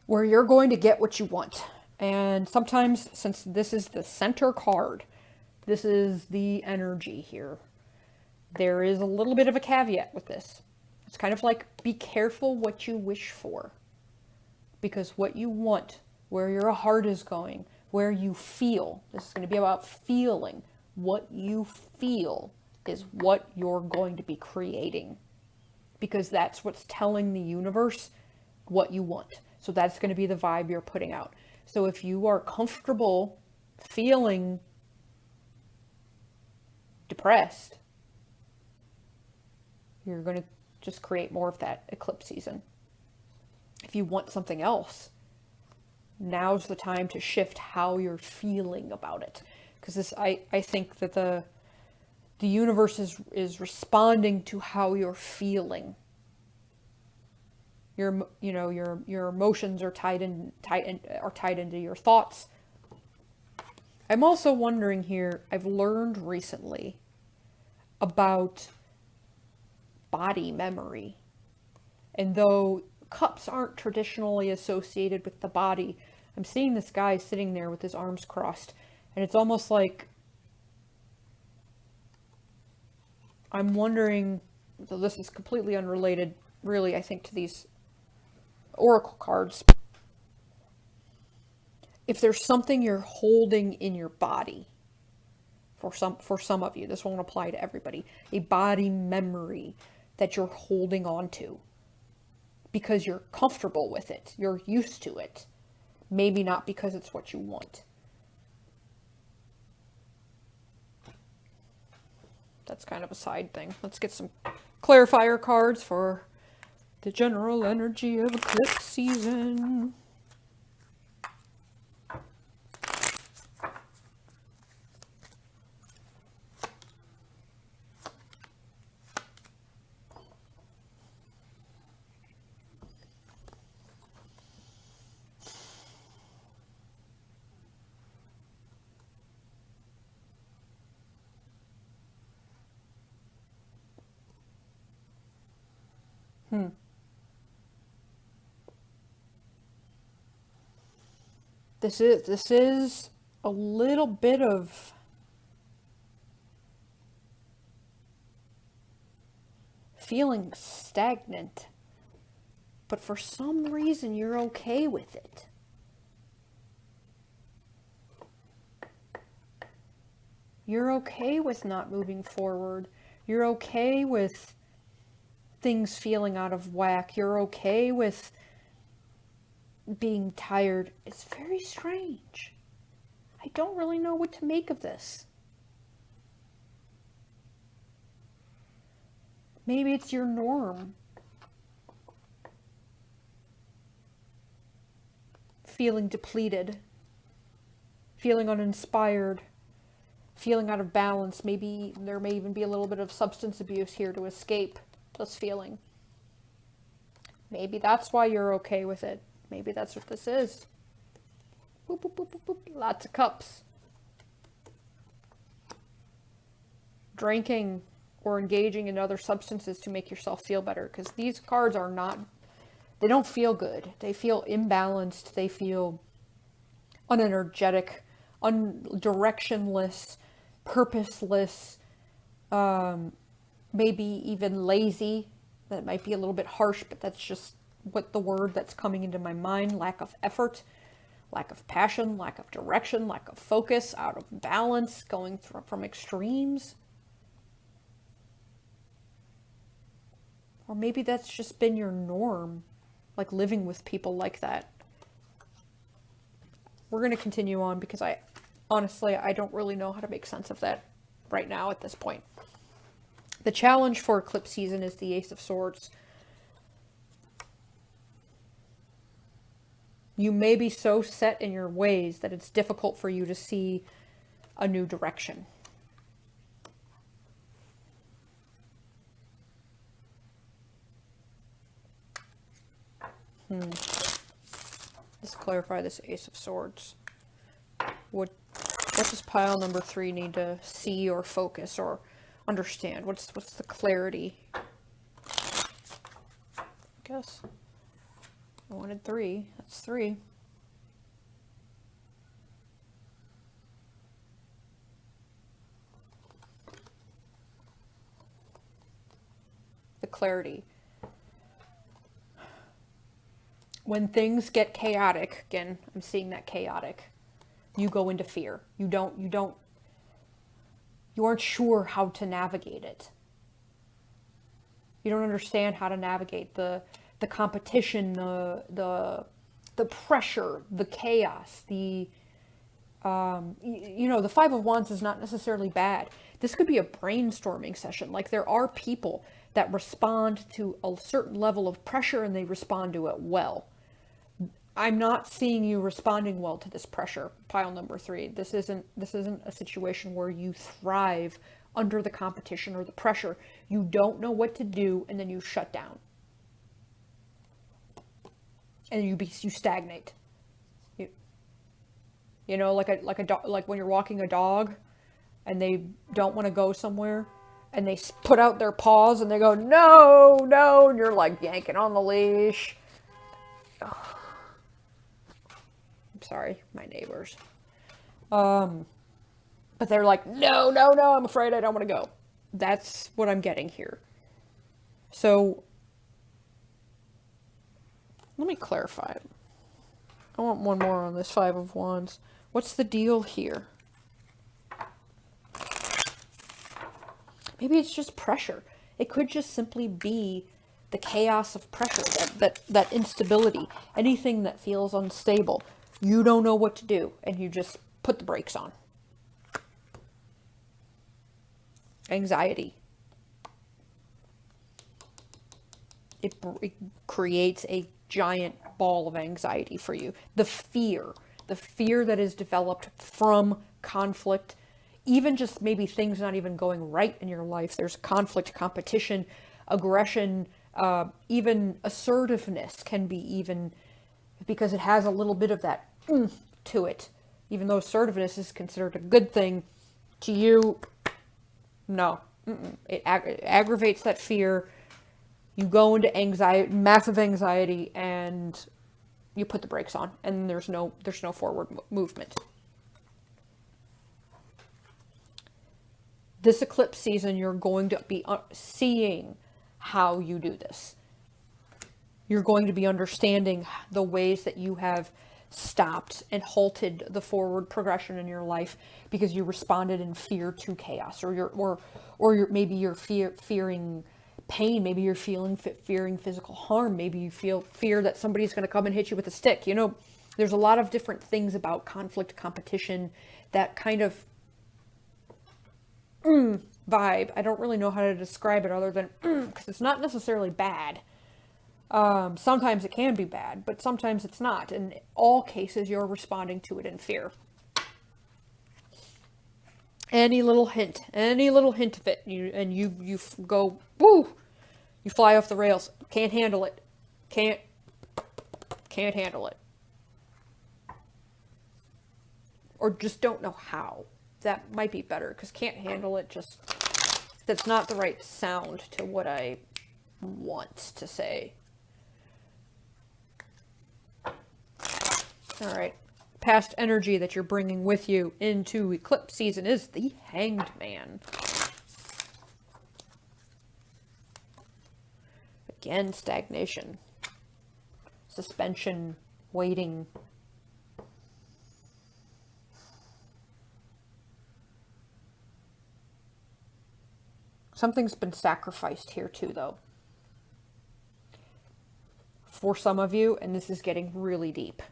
Speaker 1: where you're going to get what you want. And sometimes, since this is the center card, this is the energy here, there is a little bit of a caveat with this. It's kind of like, be careful what you wish for. Because what you want, where your heart is going, where you feel, this is going to be about feeling. What you feel is what you're going to be creating. Because that's what's telling the universe what you want. So that's going to be the vibe you're putting out. So if you are comfortable feeling depressed, you're going to just create more of that eclipse season. If you want something else, now's the time to shift how you're feeling about it. Because I think that the universe is responding to how you're feeling. Your emotions are tied into your thoughts. I'm also wondering here, I've learned recently about body memory. And though cups aren't traditionally associated with the body, I'm seeing this guy sitting there with his arms crossed. And it's almost like, I'm wondering, though this is completely unrelated, really, I think, to these oracle cards, if there's something you're holding in your body, for some of you, this won't apply to everybody, a body memory that you're holding on to because you're comfortable with it, you're used to it, maybe not because it's what you want. That's kind of a side thing. Let's get some clarifier cards for the general energy of eclipse season. This is a little bit of feeling stagnant, but for some reason you're okay with it. You're okay with not moving forward. You're okay with things feeling out of whack. You're okay with being tired. It's very strange. I don't really know what to make of this. Maybe it's your norm. Feeling depleted, feeling uninspired, feeling out of balance. Maybe there may even be a little bit of substance abuse here to escape this feeling. Maybe that's why you're okay with it. Maybe that's what this is. Boop, boop, boop, boop, boop. Lots of cups. drinking or engaging in other substances to make yourself feel better, because these cards are not, they don't feel good. They feel imbalanced. They feel unenergetic, directionless, purposeless, maybe even lazy. That might be a little bit harsh, but that's just what the word that's coming into my mind. Lack of effort, lack of passion, lack of direction, lack of focus, out of balance, going from extremes. Or maybe that's just been your norm, like living with people like that. We're going to continue on because honestly, I don't really know how to make sense of that right now at this point. The challenge for eclipse season is the Ace of Swords. You may be so set in your ways that it's difficult for you to see a new direction. Let's clarify this Ace of Swords. What does pile number 3 need to see or focus or understand? What's the clarity? I guess I wanted 3. That's 3. The clarity. When things get chaotic, again, I'm seeing that chaotic, you go into fear. You aren't sure how to navigate it. You don't understand how to navigate the competition, the pressure, the chaos, the Five of Wands is not necessarily bad. This could be a brainstorming session. Like, there are people that respond to a certain level of pressure and they respond to it well. I'm not seeing you responding well to this pressure, pile number 3. This isn't a situation where you thrive under the competition or the pressure. You don't know what to do, and then you shut down. And you stagnate. Like when you're walking a dog and they don't want to go somewhere and they put out their paws and they go, no, and you're like yanking on the leash. Ugh. Sorry, my neighbors. But they're like, no, I'm afraid I don't want to go. That's what I'm getting here. So, let me clarify it. I want one more on this Five of Wands. What's the deal here? Maybe it's just pressure. It could just simply be the chaos of pressure, that instability, anything that feels unstable. You don't know what to do, and you just put the brakes on. Anxiety. It creates a giant ball of anxiety for you. The fear that is developed from conflict, even just maybe things not even going right in your life. There's conflict, competition, aggression, even assertiveness can be, even because it has a little bit of that to it. Even though assertiveness is considered a good thing, to you, no. It aggravates that fear. You go into anxiety, massive anxiety, and you put the brakes on, and there's no forward movement. This eclipse season, you're going to be seeing how you do this. You're going to be understanding the ways that you have stopped and halted the forward progression in your life because you responded in fear to chaos, or maybe you're fearing pain, maybe you're fearing physical harm, maybe you fear that somebody's going to come and hit you with a stick. There's a lot of different things about conflict, competition, that kind of vibe. I don't really know how to describe it other than because it's not necessarily bad. Sometimes it can be bad, but sometimes it's not. In all cases, you're responding to it in fear. Any little hint of it, you go, woo! You fly off the rails. Can't handle it. Can't handle it. Or just don't know how. That might be better, because can't handle it just that's not the right sound to what I want to say. All right. Past energy that you're bringing with you into eclipse season is the Hanged Man. Again, stagnation, suspension, waiting. Something's been sacrificed here too, though. For some of you, and this is getting really deep.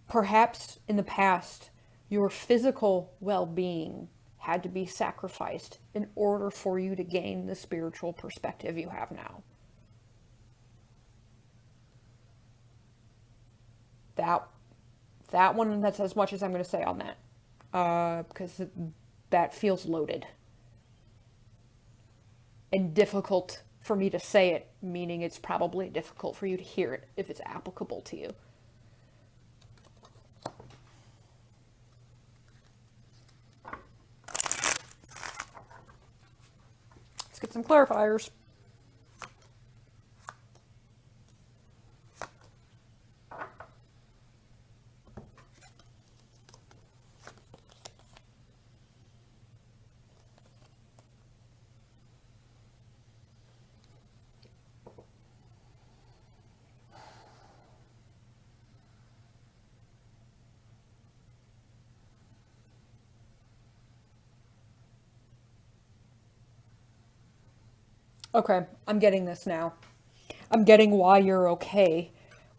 Speaker 1: Perhaps in the past, your physical well-being had to be sacrificed in order for you to gain the spiritual perspective you have now. That one, that's as much as I'm going to say on that. Because that feels loaded. And difficult for me to say it, meaning it's probably difficult for you to hear it if it's applicable to you. Let's get some clarifiers. Okay, I'm getting this now. I'm getting why you're okay.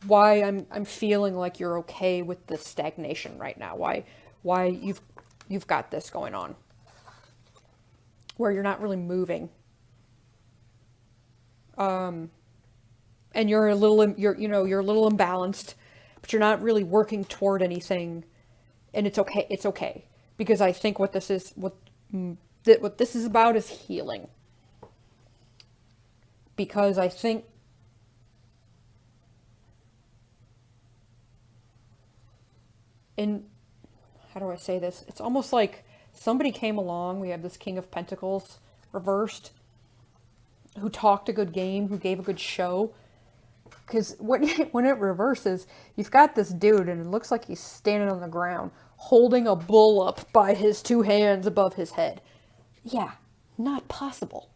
Speaker 1: Why I'm feeling like you're okay with the stagnation right now. Why you've got this going on. Where you're not really moving. And you're a little you're a little imbalanced, but you're not really working toward anything. And it's okay. It's okay. Because I think what this is about is healing. Because I think how do I say this? It's almost like somebody came along. We have this King of Pentacles reversed, who talked a good game, who gave a good show. Because when it reverses, you've got this dude, and it looks like he's standing on the ground, holding a bull up by his two hands above his head. Yeah, not possible.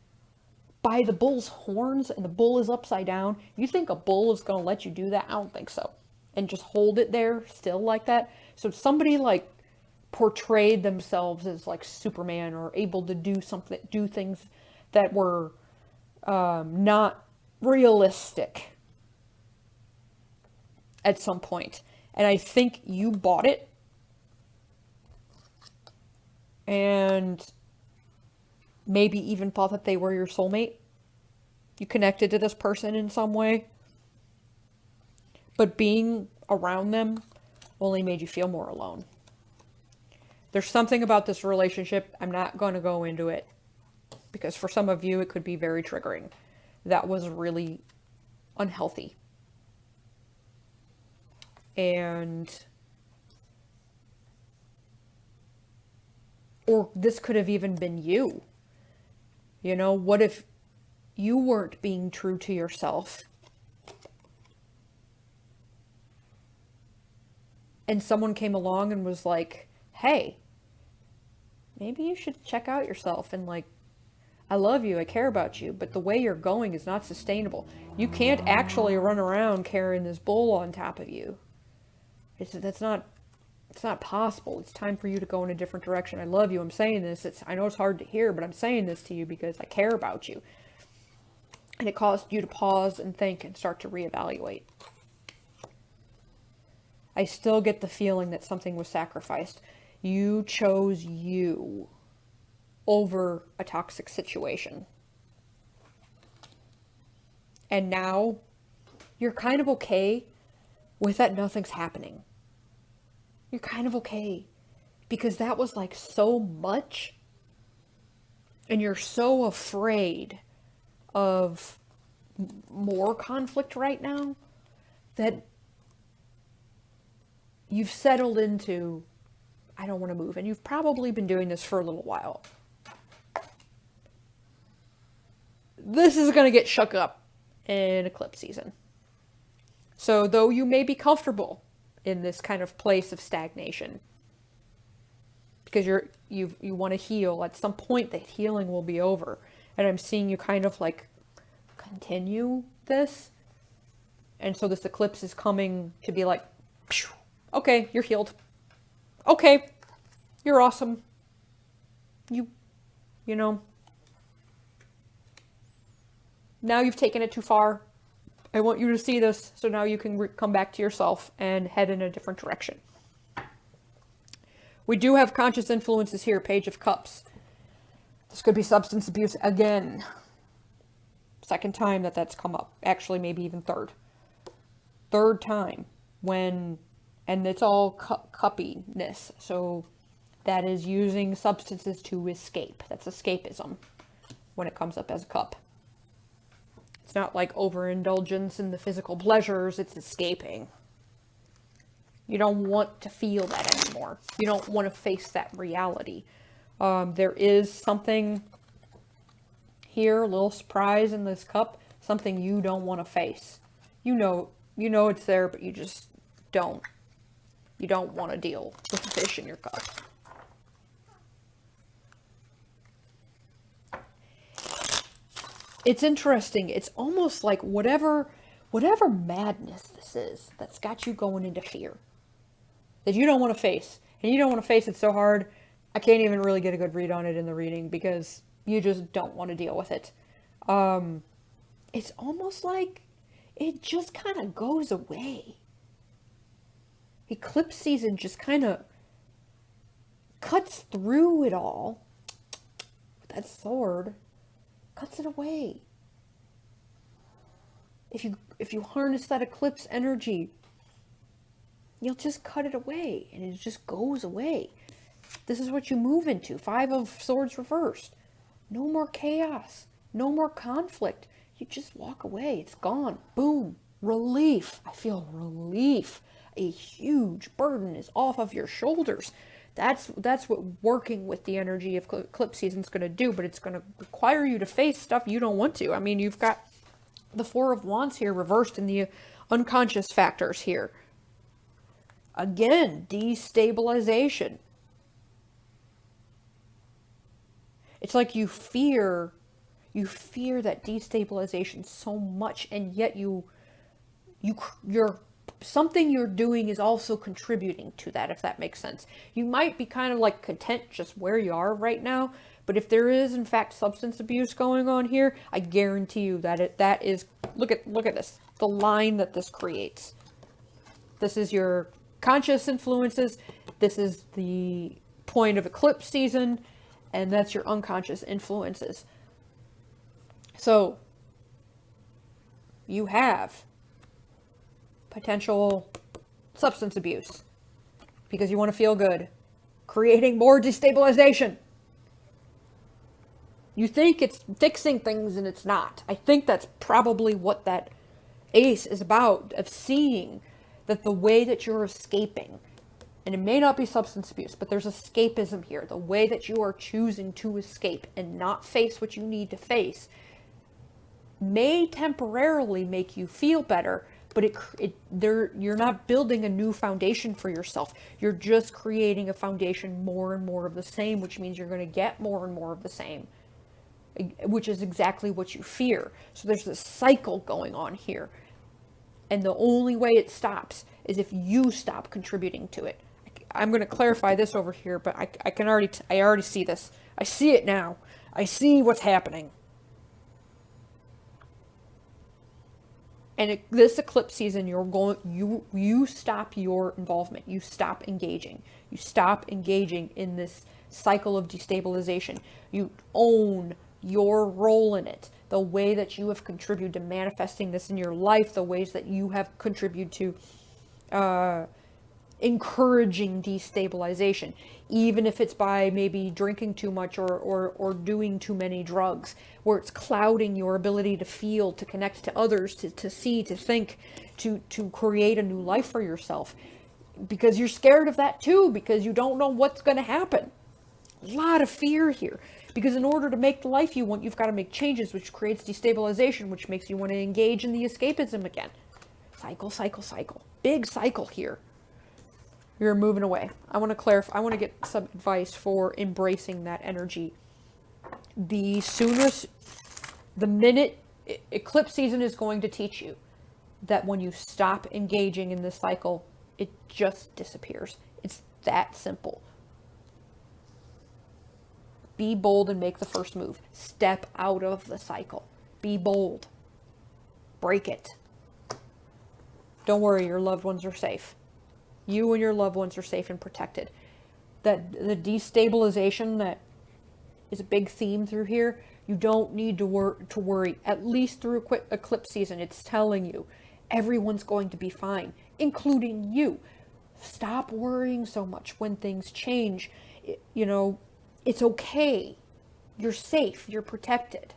Speaker 1: By the bull's horns, and the bull is upside down. You think a bull is going to let you do that? I don't think so. And just hold it there still like that. So somebody like portrayed themselves as like Superman, or able to do things that were not realistic at some point. And I think you bought it. And maybe even thought that they were your soulmate. You connected to this person in some way. But being around them only made you feel more alone. There's something about this relationship, I'm not going to go into it, because for some of you it could be very triggering. That was really unhealthy. Or this could have even been you. You know, what if you weren't being true to yourself? And someone came along and was like, hey, maybe you should check out yourself, and like, I love you, I care about you, but the way you're going is not sustainable. You can't actually run around carrying this bull on top of you. It's not possible. It's time for you to go in a different direction. I love you. I'm saying this. I know it's hard to hear, but I'm saying this to you because I care about you. And it caused you to pause and think and start to reevaluate. I still get the feeling that something was sacrificed. You chose you over a toxic situation. And now you're kind of okay with that nothing's happening. You're kind of okay, because that was like so much, and you're so afraid of more conflict right now that you've settled into, I don't want to move. And you've probably been doing this for a little while. this is going to get shook up in eclipse season. So though you may be comfortable in this kind of place of stagnation, because you want to heal, at some point the healing will be over. And I'm seeing you kind of like continue this. And so this eclipse is coming to be like, okay, you're healed. Okay, you're awesome. You know, now you've taken it too far. I want you to see this, so now you can come back to yourself and head in a different direction. We do have conscious influences here, Page of Cups. This could be substance abuse again. Second time that that's come up. Actually, maybe even third. Third time when, and it's all cuppiness. So that is using substances to escape. That's escapism when it comes up as a cup. It's not like overindulgence in the physical pleasures, it's escaping. You don't want to feel that anymore. You don't want to face that reality. There is something here, a little surprise in this cup, something you don't want to face. You know it's there, but you just don't. You don't want to deal with the fish in your cup. It's interesting. It's almost like whatever madness this is that's got you going into fear that you don't want to face. And you don't want to face it so hard, I can't even really get a good read on it in the reading because you just don't want to deal with it. It's almost like it just kind of goes away. Eclipse season just kind of cuts through it all with that sword, cuts it away. If you harness that eclipse energy, you'll just cut it away and it just goes away. This is what you move into. 5 of Swords reversed. No more chaos. No more conflict. You just walk away. It's gone. Boom. Relief. I feel relief. A huge burden is off of your shoulders. That's what working with the energy of eclipse season is going to do, but it's going to require you to face stuff you don't want to. I mean, you've got the 4 of Wands here reversed in the unconscious factors here. Again, destabilization. It's like you fear that destabilization so much, and yet you're something you're doing is also contributing to that, if that makes sense. You might be kind of like content just where you are right now, but if there is in fact substance abuse going on here, I guarantee you that that is, look at this, the line that this creates. This is your conscious influences, this is the point of eclipse season, and that's your unconscious influences. So you have potential substance abuse because you want to feel good, creating more destabilization. You think it's fixing things and it's not. I think that's probably what that ace is about, of seeing that the way that you're escaping, and it may not be substance abuse, but there's escapism here. The way that you are choosing to escape and not face what you need to face may temporarily make you feel better, but you're not building a new foundation for yourself. You're just creating a foundation more and more of the same, which means you're going to get more and more of the same, which is exactly what you fear. So there's this cycle going on here. And the only way it stops is if you stop contributing to it. I'm going to clarify this over here, but I already see this. I see it now. I see what's happening. And this eclipse season, you stop your involvement. You stop engaging. You stop engaging in this cycle of destabilization. You own your role in it. The way that you have contributed to manifesting this in your life, the ways that you have contributed to encouraging destabilization, even if it's by maybe drinking too much or doing too many drugs, where it's clouding your ability to feel, to connect to others, to see, to think, to create a new life for yourself, because you're scared of that too, because you don't know what's going to happen. A lot of fear here. Because in order to make the life you want, you've got to make changes, which creates destabilization, which makes you want to engage in the escapism again. Cycle, cycle, cycle. Big cycle here. You're moving away. I want to clarify. I want to get some advice for embracing that energy. The soonest, the minute eclipse season is going to teach you that when you stop engaging in this cycle, it just disappears. It's that simple. Be bold and make the first move. Step out of the cycle. Be bold. Break it. Don't worry, your loved ones are safe. You and your loved ones are safe and protected. That the destabilization that is a big theme through here, you don't need to worry. At least through eclipse season, it's telling you everyone's going to be fine, including you. Stop worrying so much when things change. You know, it's okay. You're safe. You're protected.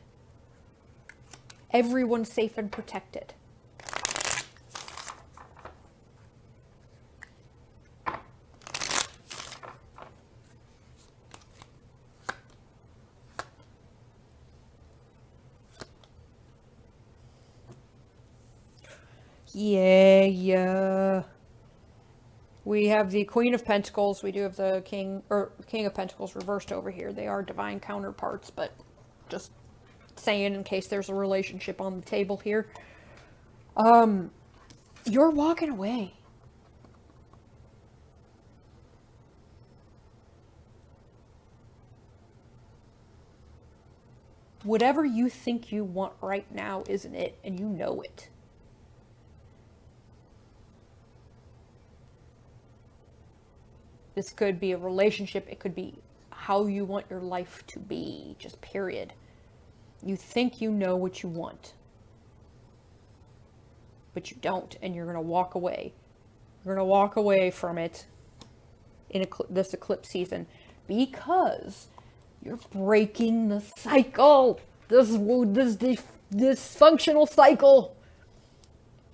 Speaker 1: Everyone's safe and protected. Yeah. We have the Queen of Pentacles. We do have the King of Pentacles reversed over here. They are divine counterparts, but just saying in case there's a relationship on the table here. You're walking away. Whatever you think you want right now isn't it, and you know it. This could be a relationship. It could be how you want your life to be, just period. You think you know what you want, but you don't, and you're going to walk away. You're going to walk away from it in this eclipse season because you're breaking the cycle. This dysfunctional cycle.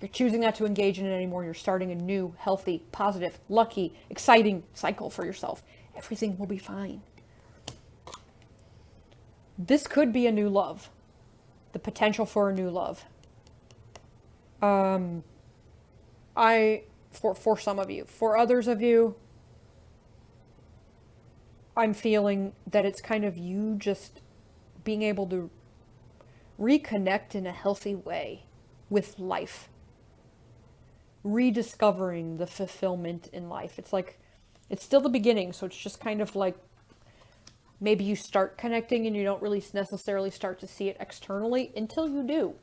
Speaker 1: You're choosing not to engage in it anymore. You're starting a new, healthy, positive, lucky, exciting cycle for yourself. Everything will be fine. This could be a new love. The potential for a new love. For some of you. For others of you, I'm feeling that it's kind of you just being able to reconnect in a healthy way with life. Rediscovering the fulfillment in life. It's like, it's still the beginning, so it's just kind of like maybe you start connecting and you don't really necessarily start to see it externally until you do.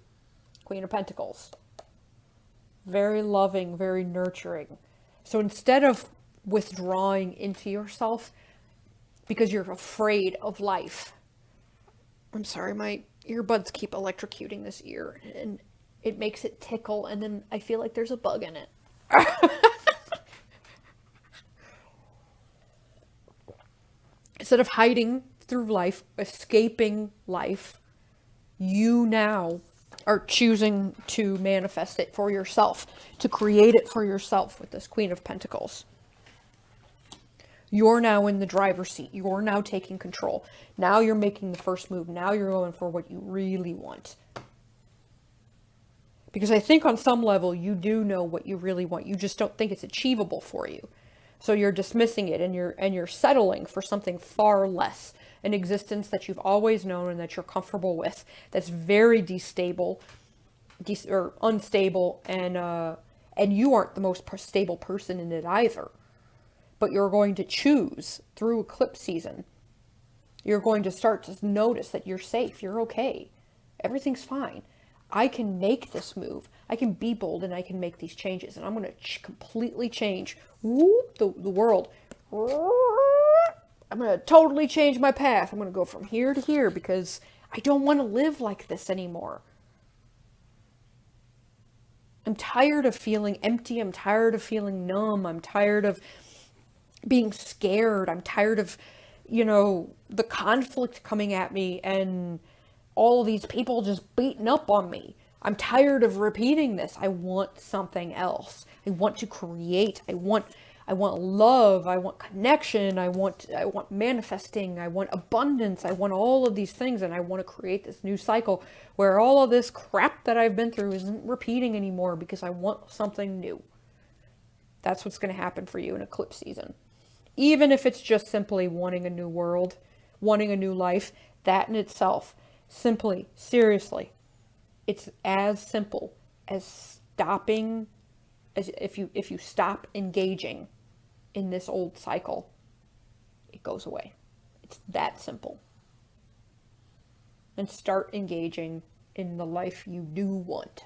Speaker 1: Queen of Pentacles. Very loving, very nurturing. So instead of withdrawing into yourself because you're afraid of life. I'm sorry, my earbuds keep electrocuting this ear and it makes it tickle, and then I feel like there's a bug in it. Instead of hiding through life, escaping life, you now are choosing to manifest it for yourself, to create it for yourself with this Queen of Pentacles. You're now in the driver's seat. You're now taking control. Now you're making the first move. Now you're going for what you really want. Because I think on some level you do know what you really want. You just don't think it's achievable for you. So you're dismissing it and you're settling for something far less. An existence that you've always known and that you're comfortable with. That's very unstable, and you aren't the most stable person in it either. But you're going to choose through eclipse season. You're going to start to notice that you're safe. You're okay. Everything's fine. I can make this move. I can be bold and I can make these changes. And I'm going to completely change the world. I'm going to totally change my path. I'm going to go from here to here because I don't want to live like this anymore. I'm tired of feeling empty. I'm tired of feeling numb. I'm tired of being scared. I'm tired of, the conflict coming at me and all these people just beating up on me. I'm tired of repeating this. I want something else. I want to create. I want I want love, I want connection, I want manifesting, I want abundance, I want all of these things, and I want to create this new cycle where all of this crap that I've been through isn't repeating anymore because I want something new. That's what's going to happen for you in eclipse season. Even if it's just simply wanting a new world, wanting a new life, that in itself, simply, seriously, it's as simple as stopping, as if you stop engaging in this old cycle, it goes away. It's that simple. And start engaging in the life you do want.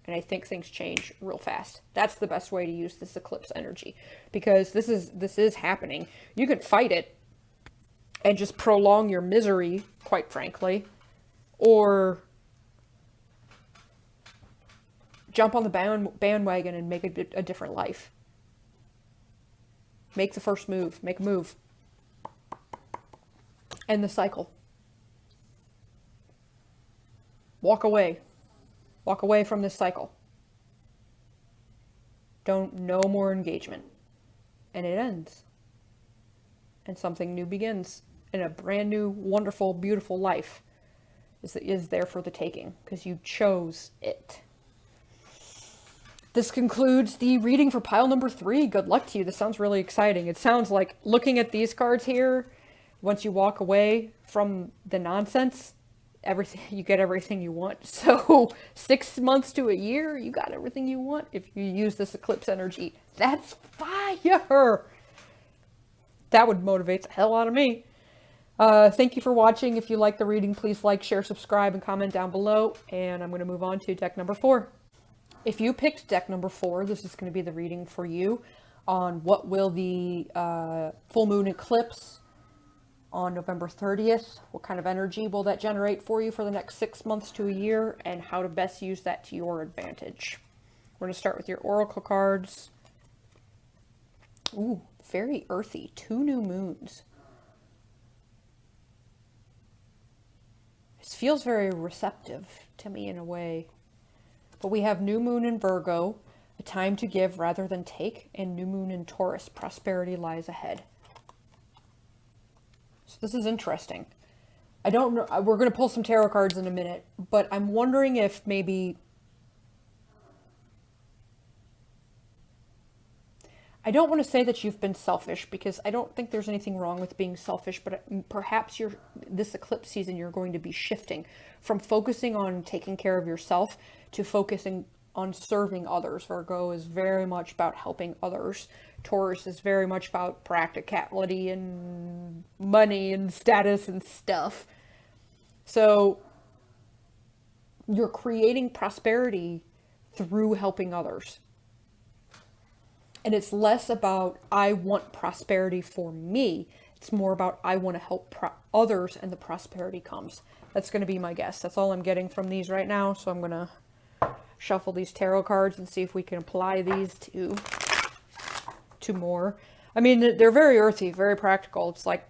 Speaker 1: And I think things change real fast. That's the best way to use this eclipse energy, because this is happening. You can fight it and just prolong your misery, quite frankly, or jump on the bandwagon and make a different life. Make the first move. Make a move. End the cycle. Walk away. Walk away from this cycle. No more engagement. And it ends. And something new begins. And a brand new, wonderful, beautiful life is there for the taking, because you chose it. This concludes the reading for pile number 3. Good luck to you. This sounds really exciting. It sounds like, looking at these cards here, once you walk away from the nonsense, you get everything you want. So 6 months to a year, you got everything you want if you use this eclipse energy. That's fire! That would motivate the hell out of me. Thank you for watching. If you like the reading, please like, share, subscribe, and comment down below. And I'm going to move on to deck number 4. If you picked deck number 4, this is going to be the reading for you on what will the full moon eclipse on November 30th, what kind of energy will that generate for you for the next 6 months to a year, and how to best use that to your advantage. We're going to start with your oracle cards. Ooh, very earthy. 2 new moons. This feels very receptive to me in a way. But we have new moon in Virgo, a time to give rather than take, and new moon in Taurus, prosperity lies ahead. So this is interesting. I don't know, we're going to pull some tarot cards in a minute, but I'm wondering if maybe, I don't want to say that you've been selfish, because I don't think there's anything wrong with being selfish, but perhaps this eclipse season you're going to be shifting from focusing on taking care of yourself to focusing on serving others. Virgo is very much about helping others. Taurus is very much about practicality and money and status and stuff. So you're creating prosperity through helping others. And it's less about, I want prosperity for me. It's more about, I want to help others, and the prosperity comes. That's going to be my guess. That's all I'm getting from these right now. So I'm going to shuffle these tarot cards and see if we can apply these to more. I mean, they're very earthy, very practical. It's like,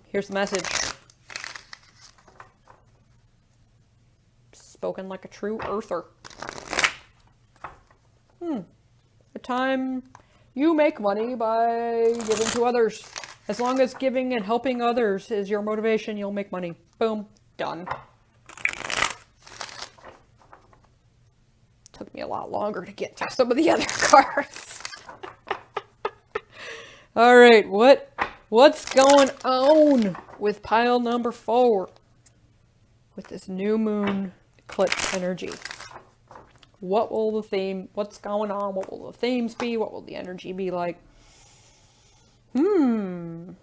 Speaker 1: here's the message. Spoken like a true earther. A time you make money by giving to others. As long as giving and helping others is your motivation, you'll make money. Boom. Done. Took me a lot longer to get through some of the other cards. All right, what's going on with pile number 4 with this new moon eclipse energy? What will the theme, what's going on? What will the themes be? What will the energy be like? Ooh.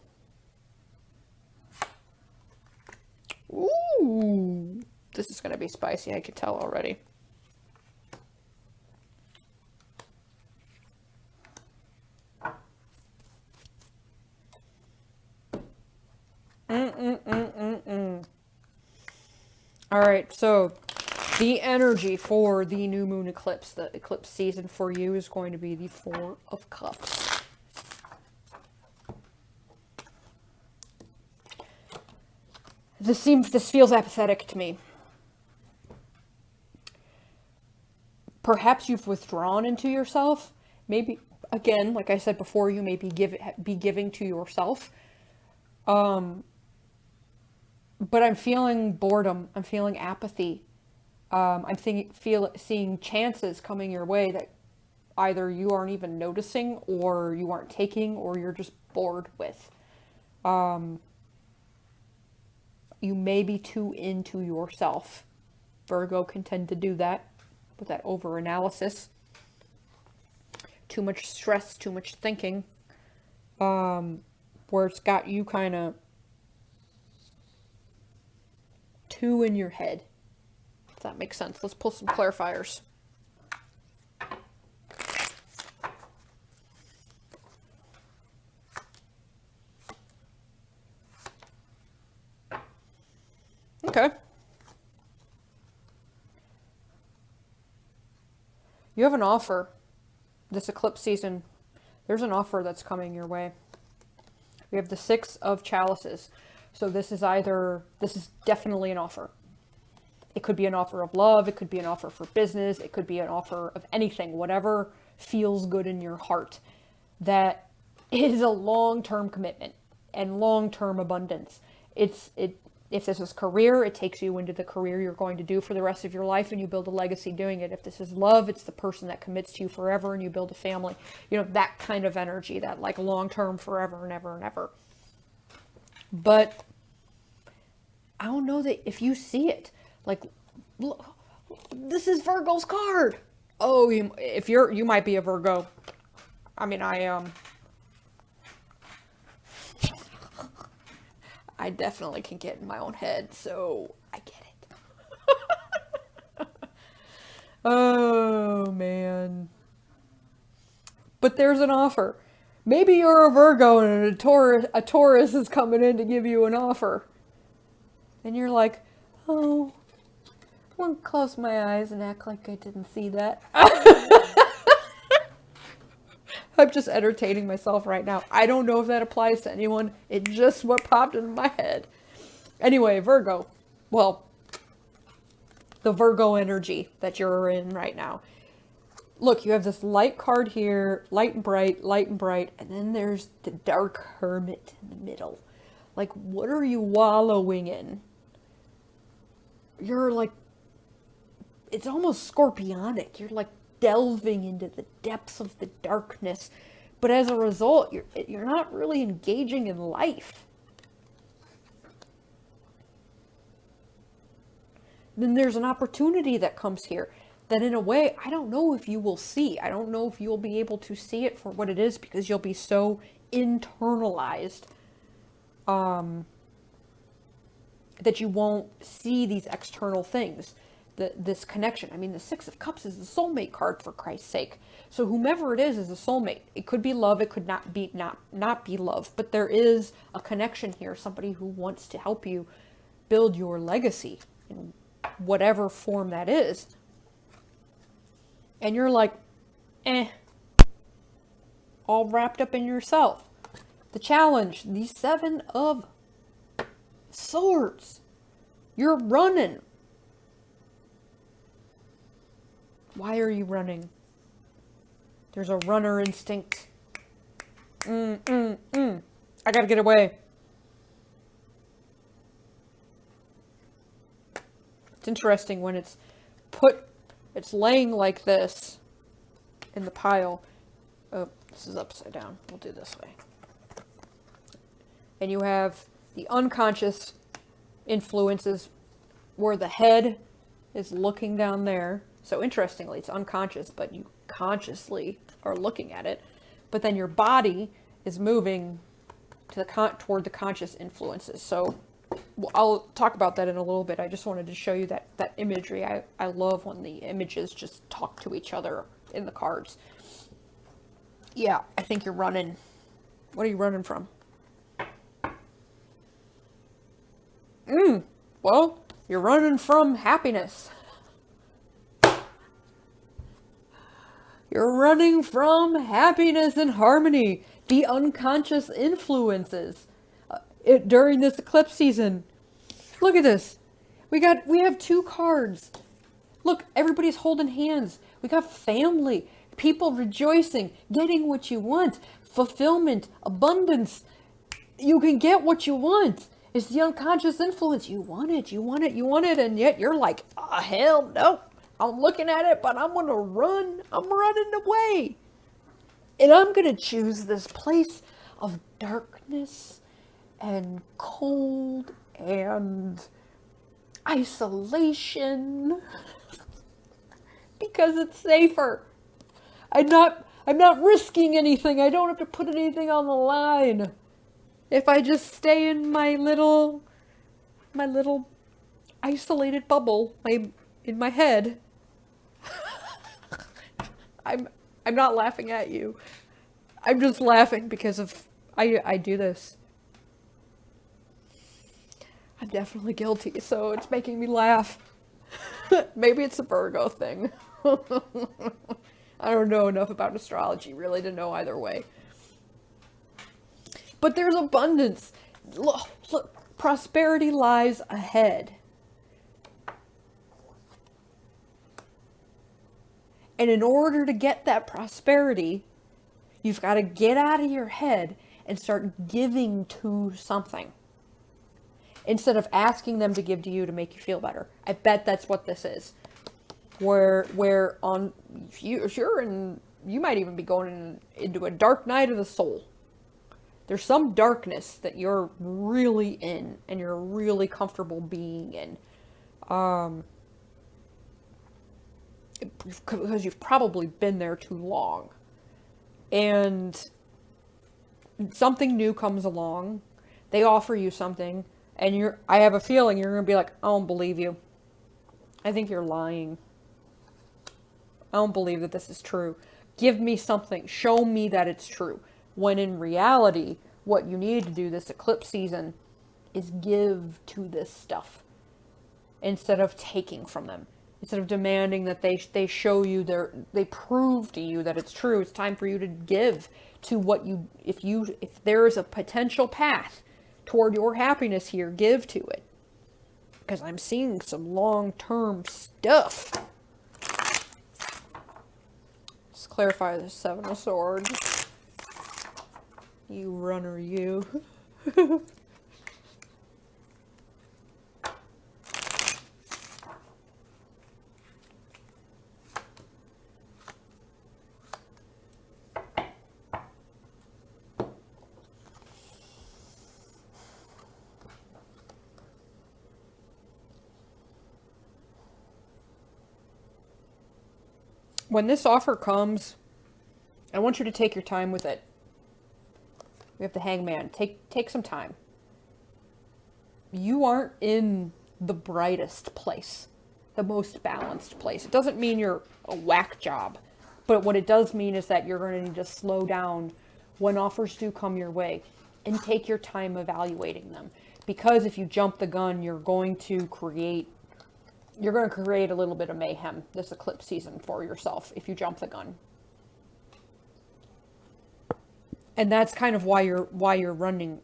Speaker 1: This is going to be spicy, I can tell already. All right, so the energy for the new moon eclipse, the eclipse season for you, is going to be the 4 of Cups. This feels apathetic to me. Perhaps you've withdrawn into yourself. Maybe again, like I said before, you may be giving to yourself. But I'm feeling boredom. I'm feeling apathy. I'm seeing chances coming your way that either you aren't even noticing, or you aren't taking, or you're just bored with. You may be too into yourself. Virgo can tend to do that with that over-analysis. Too much stress, too much thinking, where it's got you kind of too in your head. If that makes sense. Let's pull some clarifiers. Okay. You have an offer this eclipse season. There's an offer that's coming your way. We have the Six of Chalices. So this is definitely an offer. It could be an offer of love. It could be an offer for business. It could be an offer of anything, whatever feels good in your heart. That is a long-term commitment and long-term abundance. If this is career, it takes you into the career you're going to do for the rest of your life, and you build a legacy doing it. If this is love, it's the person that commits to you forever and you build a family. You know, that kind of energy, that like long-term, forever and ever and ever. But I don't know that if you see it, like, look, this is Virgo's card. Oh, you might be a Virgo. I mean, I definitely can get in my own head, so I get it. Oh, man. But there's an offer. Maybe you're a Virgo and a Taurus is coming in to give you an offer. And you're like, oh, I'm going to close my eyes and act like I didn't see that. I'm just entertaining myself right now. I don't know if that applies to anyone. It's just what popped into my head. Anyway, Virgo. Well, the Virgo energy that you're in right now. Look, you have this light card here, light and bright, and then there's the dark hermit in the middle. Like, what are you wallowing in? You're like, it's almost scorpionic. You're like delving into the depths of the darkness, but as a result, you're not really engaging in life. Then there's an opportunity that comes here that, in a way, I don't know if you will see. I don't know if you'll be able to see it for what it is, because you'll be so internalized that you won't see these external things. This connection. I mean, the Six of Cups is the soulmate card, for Christ's sake. So whomever it is a soulmate. It could be love. It could not be love. But there is a connection here. Somebody who wants to help you build your legacy in whatever form that is. And you're like, all wrapped up in yourself. The challenge, the Seven of Swords. You're running. Why are you running? There's a runner instinct. I gotta get away. It's interesting when it's laying like this in the pile. Oh, this is upside down. We'll do this way. And you have the unconscious influences where the head is looking down there. So interestingly, it's unconscious, but you consciously are looking at it. But then your body is moving to toward the conscious influences. So I'll talk about that in a little bit. I just wanted to show you that imagery. I love when the images just talk to each other in the cards. Yeah, I think you're running. What are you running from? Well, you're running from happiness. You're running from happiness and harmony, the unconscious influences during this eclipse season. Look at this. We have two cards. Look, everybody's holding hands. We got family. people rejoicing, getting what you want, fulfillment, abundance. You can get what you want. It's the unconscious influence. You want it, you want it, you want it, and yet you're like, oh, hell no. I'm looking at it, but I'm going to run. I'm running away. And I'm going to choose this place of darkness and cold and isolation because it's safer. I'm not risking anything. I don't have to put anything on the line. If I just stay in my little isolated bubble, in my head. I'm not laughing at you. I'm just laughing because of I do this. I'm definitely guilty, so it's making me laugh. Maybe it's a Virgo thing. I don't know enough about astrology really to know either way. But there's abundance. Look, prosperity lies ahead. And in order to get that prosperity, you've got to get out of your head and start giving to something. Instead of asking them to give to you to make you feel better. I bet that's what this is. Where on if you're in, you might even be going into a dark night of the soul. There's some darkness that you're really in and you're really comfortable being in. Because you've probably been there too long. And something new comes along. They offer you something. And I have a feeling you're going to be like, I don't believe you. I think you're lying. I don't believe that this is true. Give me something. Show me that it's true. When in reality, what you need to do this eclipse season is give to this stuff. Instead of taking from them. Instead of demanding that they show you they prove to you that it's true. It's time for you to give to what you, if there is a potential path toward your happiness here, give to it. Because I'm seeing some long-term stuff. Let's clarify the Seven of Swords. You runner, you. When this offer comes, I want you to take your time with it. We have the Hangman. Take some time. You aren't in the brightest place, the most balanced place. It doesn't mean you're a whack job, but what it does mean is that you're going to need to slow down when offers do come your way and take your time evaluating them. Because if you jump the gun, you're going to create a little bit of mayhem this eclipse season for yourself if you jump the gun. And that's kind of why you're running.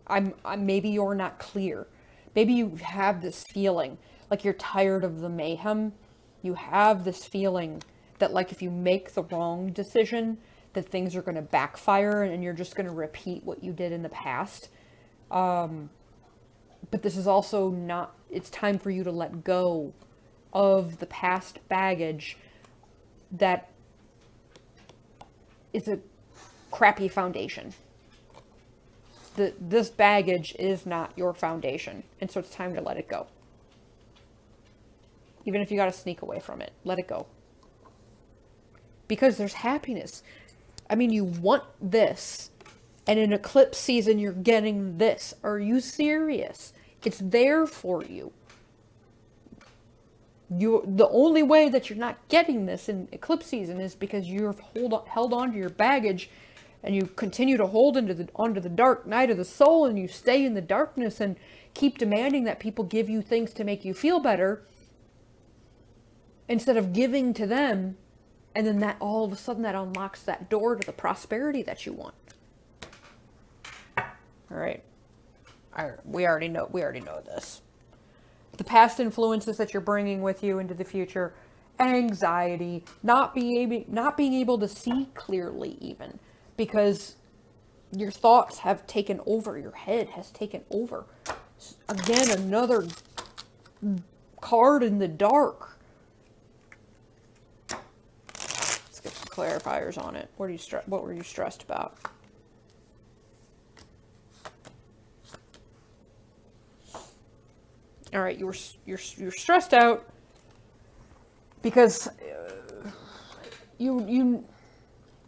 Speaker 1: Maybe you're not clear. Maybe you have this feeling like you're tired of the mayhem. You have this feeling that like if you make the wrong decision, that things are going to backfire and you're just going to repeat what you did in the past. But this is also not, it's time for you to let go of the past baggage that is a crappy foundation. This baggage is not your foundation, and so it's time to let it go. Even if you got to sneak away from it, let it go. Because there's happiness. I mean, you want this, and in eclipse season you're getting this. Are you serious? It's there for you. The only way that you're not getting this in eclipse season is because you've held on to your baggage and you continue to hold onto the dark night of the soul and you stay in the darkness and keep demanding that people give you things to make you feel better instead of giving to them, and then that all of a sudden that unlocks that door to the prosperity that you want. All right. We already know this. The past influences that you're bringing with you into the future, anxiety, not being able to see clearly even, because your thoughts have taken over, your head has taken over. Again, another card in the dark. Let's get some clarifiers on it. What were you stressed about? All right, you're stressed out because you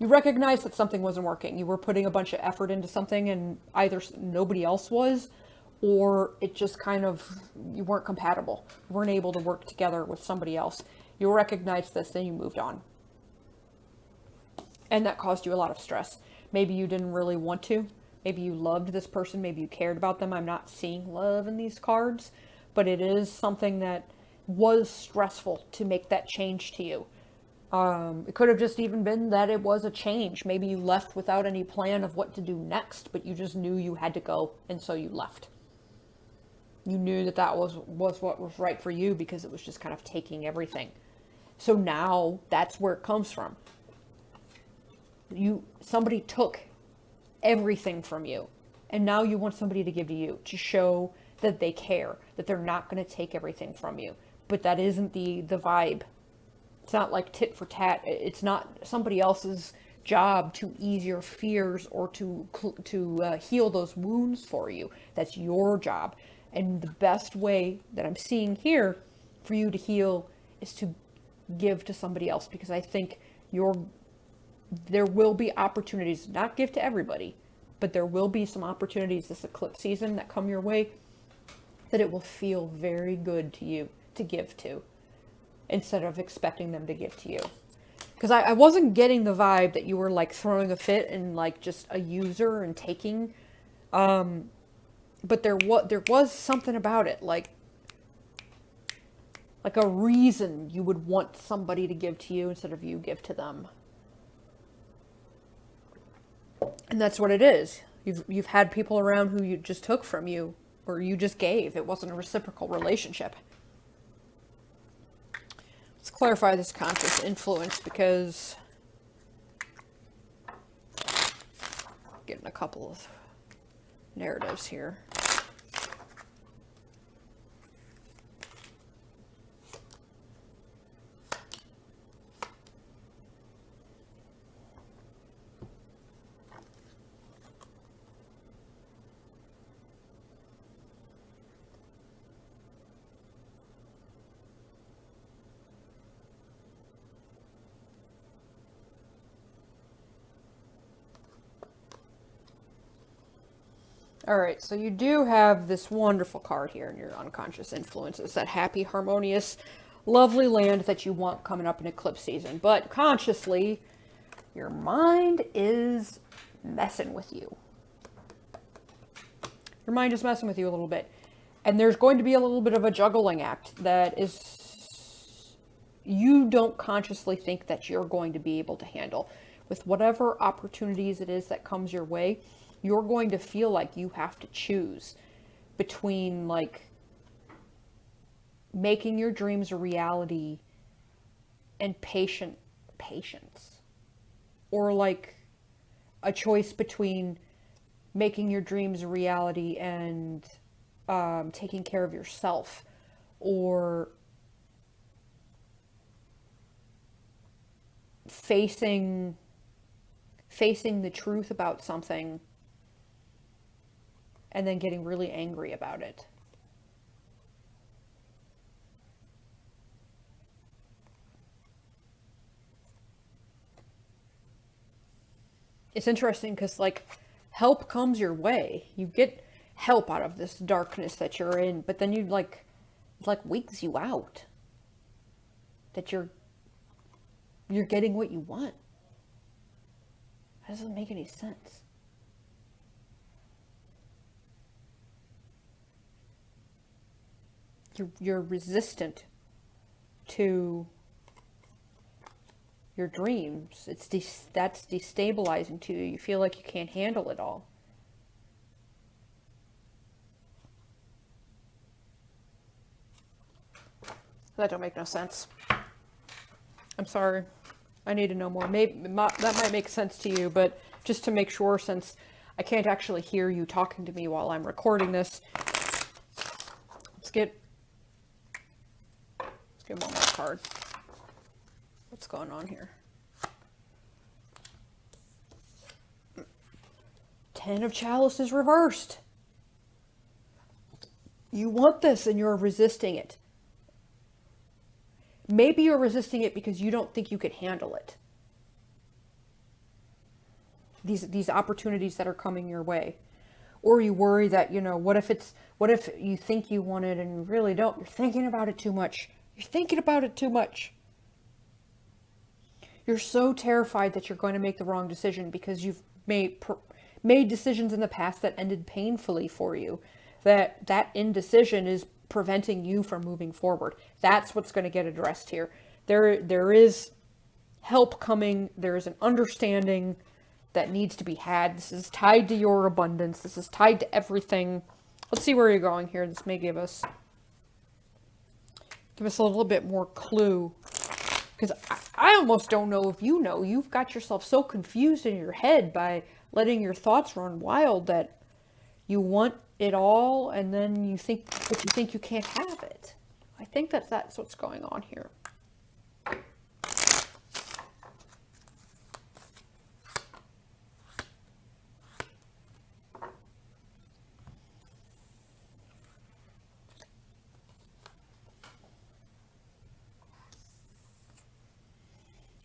Speaker 1: recognized that something wasn't working. You were putting a bunch of effort into something and either nobody else was, or it just kind of, you weren't compatible. You weren't able to work together with somebody else. You recognized this, then you moved on. And that caused you a lot of stress. Maybe you didn't really want to. Maybe you loved this person. Maybe you cared about them. I'm not seeing love in these cards, but it is something that was stressful to make that change to you. It could have just even been that it was a change. Maybe you left without any plan of what to do next, but you just knew you had to go, and so you left. You knew that was what was right for you because it was just kind of taking everything. So now that's where it comes from. Somebody took everything from you, and now you want somebody to give to you to show that they care, that they're not going to take everything from you. But that isn't the vibe. It's not like tit for tat. It's not somebody else's job to ease your fears or to heal those wounds for you. That's your job. And the best way that I'm seeing here for you to heal is to give to somebody else, because I think there will be opportunities, not give to everybody, but there will be some opportunities this eclipse season that come your way that it will feel very good to you to give to, instead of expecting them to give to you. Because I wasn't getting the vibe that you were like throwing a fit and like just a user and taking. But there was something about it, like a reason you would want somebody to give to you instead of you give to them. And that's what it is. You've had people around who you just took from you, or you just gave. It wasn't a reciprocal relationship. Let's clarify this conscious influence, because getting a couple of narratives here. All right, so you do have this wonderful card here in your unconscious influences, that happy, harmonious, lovely land that you want coming up in eclipse season. But consciously, your mind is messing with you. Your mind is messing with you a little bit. And there's going to be a little bit of a juggling act that is, you don't consciously think that you're going to be able to handle. With whatever opportunities it is that comes your way, you're going to feel like you have to choose between like making your dreams a reality and patience, or like a choice between making your dreams a reality and taking care of yourself, or facing the truth about something and then getting really angry about it. It's interesting because like help comes your way. You get help out of this darkness that you're in, but then you like, it like wigs you out that you're getting what you want. That doesn't make any sense. You're resistant to your dreams. That's destabilizing to you. You feel like you can't handle it all. That don't make no sense. I'm sorry. I need to know more. Maybe that might make sense to you, but just to make sure, since I can't actually hear you talking to me while I'm recording this, let's get one more card. What's going on here? 10 of Chalices reversed. You want this and you're resisting it. Maybe you're resisting it because you don't think you could handle it. These opportunities that are coming your way. Or you worry that, what if you think you want it and you really don't? You're thinking about it too much. You're thinking about it too much. You're so terrified that you're going to make the wrong decision because you've made decisions in the past that ended painfully for you. That indecision is preventing you from moving forward. That's what's going to get addressed here. There is help coming. There is an understanding that needs to be had. This is tied to your abundance. This is tied to everything. Let's see where you're going here. This may give us a little bit more clue. Because I almost don't know if you know. You've got yourself so confused in your head by letting your thoughts run wild that you want it all, and then you think you can't have it. I think that's what's going on here.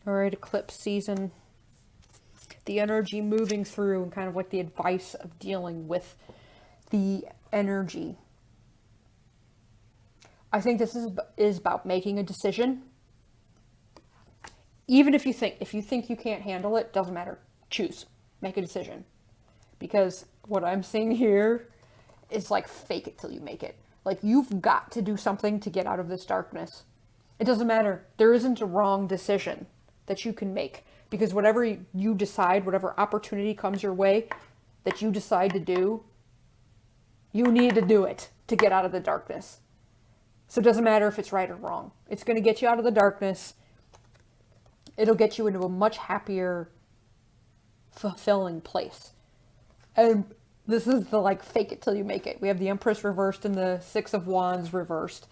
Speaker 1: All right, eclipse season. The energy moving through and kind of like the advice of dealing with the energy. I think this is about making a decision. Even if you think you can't handle it, doesn't matter. Choose. Make a decision. Because what I'm seeing here is like fake it till you make it. Like you've got to do something to get out of this darkness. It doesn't matter. There isn't a wrong decision that you can make. Because whatever you decide, whatever opportunity comes your way that you decide to do, you need to do it to get out of the darkness. So it doesn't matter if it's right or wrong. It's going to get you out of the darkness. It'll get you into a much happier, fulfilling place. And this is the like fake it till you make it. We have the Empress reversed and the Six of Wands reversed.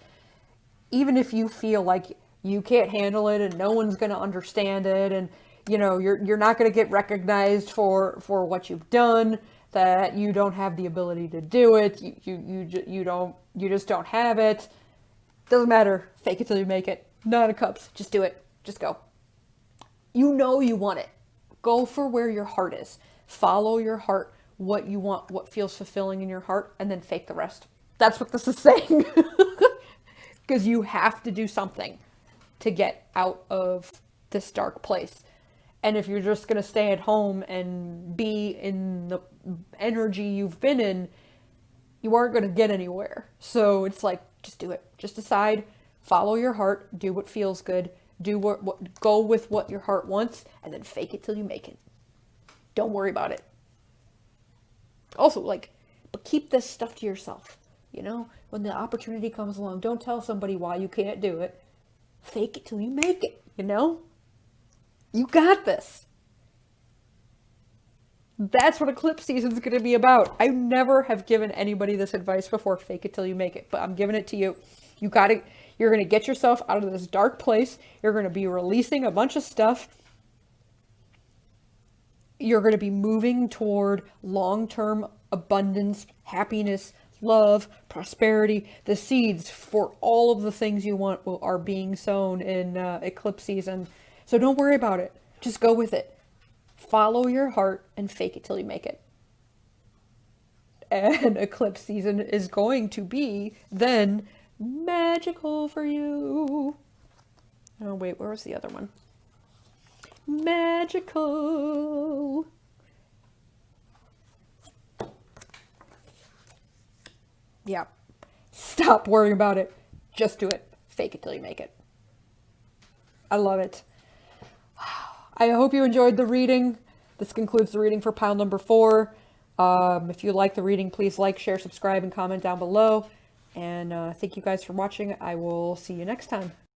Speaker 1: Even if you feel like you can't handle it and no one's going to understand it, and you're not going to get recognized for what you've done, that you don't have the ability to do it, you just don't have it. Doesn't matter. Fake it till you make it. Nine of Cups. Just do it. Just go. You want it. Go for where your heart is. Follow your heart, what you want, what feels fulfilling in your heart, and then fake the rest. That's what this is saying. Because you have to do something to get out of this dark place. And if you're just going to stay at home and be in the energy you've been in, you aren't going to get anywhere. So it's like, just do it. Just decide, follow your heart, do what feels good, do go with what your heart wants, and then fake it till you make it. Don't worry about it. Also, but keep this stuff to yourself. When the opportunity comes along, don't tell somebody why you can't do it. Fake it till you make it, You got this. That's what eclipse season is going to be about. I never have given anybody this advice before, fake it till you make it, but I'm giving it to you. You're going to get yourself out of this dark place. You're going to be releasing a bunch of stuff. You're going to be moving toward long-term abundance, happiness, love, prosperity. The seeds for all of the things you want are being sown in eclipse season. So don't worry about it. Just go with it. Follow your heart and fake it till you make it. And eclipse season is going to be then magical for you. Oh wait, where was the other one? Magical. Yeah. Stop worrying about it. Just do it. Fake it till you make it. I love it. I hope you enjoyed the reading. This concludes the reading for pile number 4. If you like the reading, please like, share, subscribe, and comment down below. And thank you guys for watching. I will see you next time.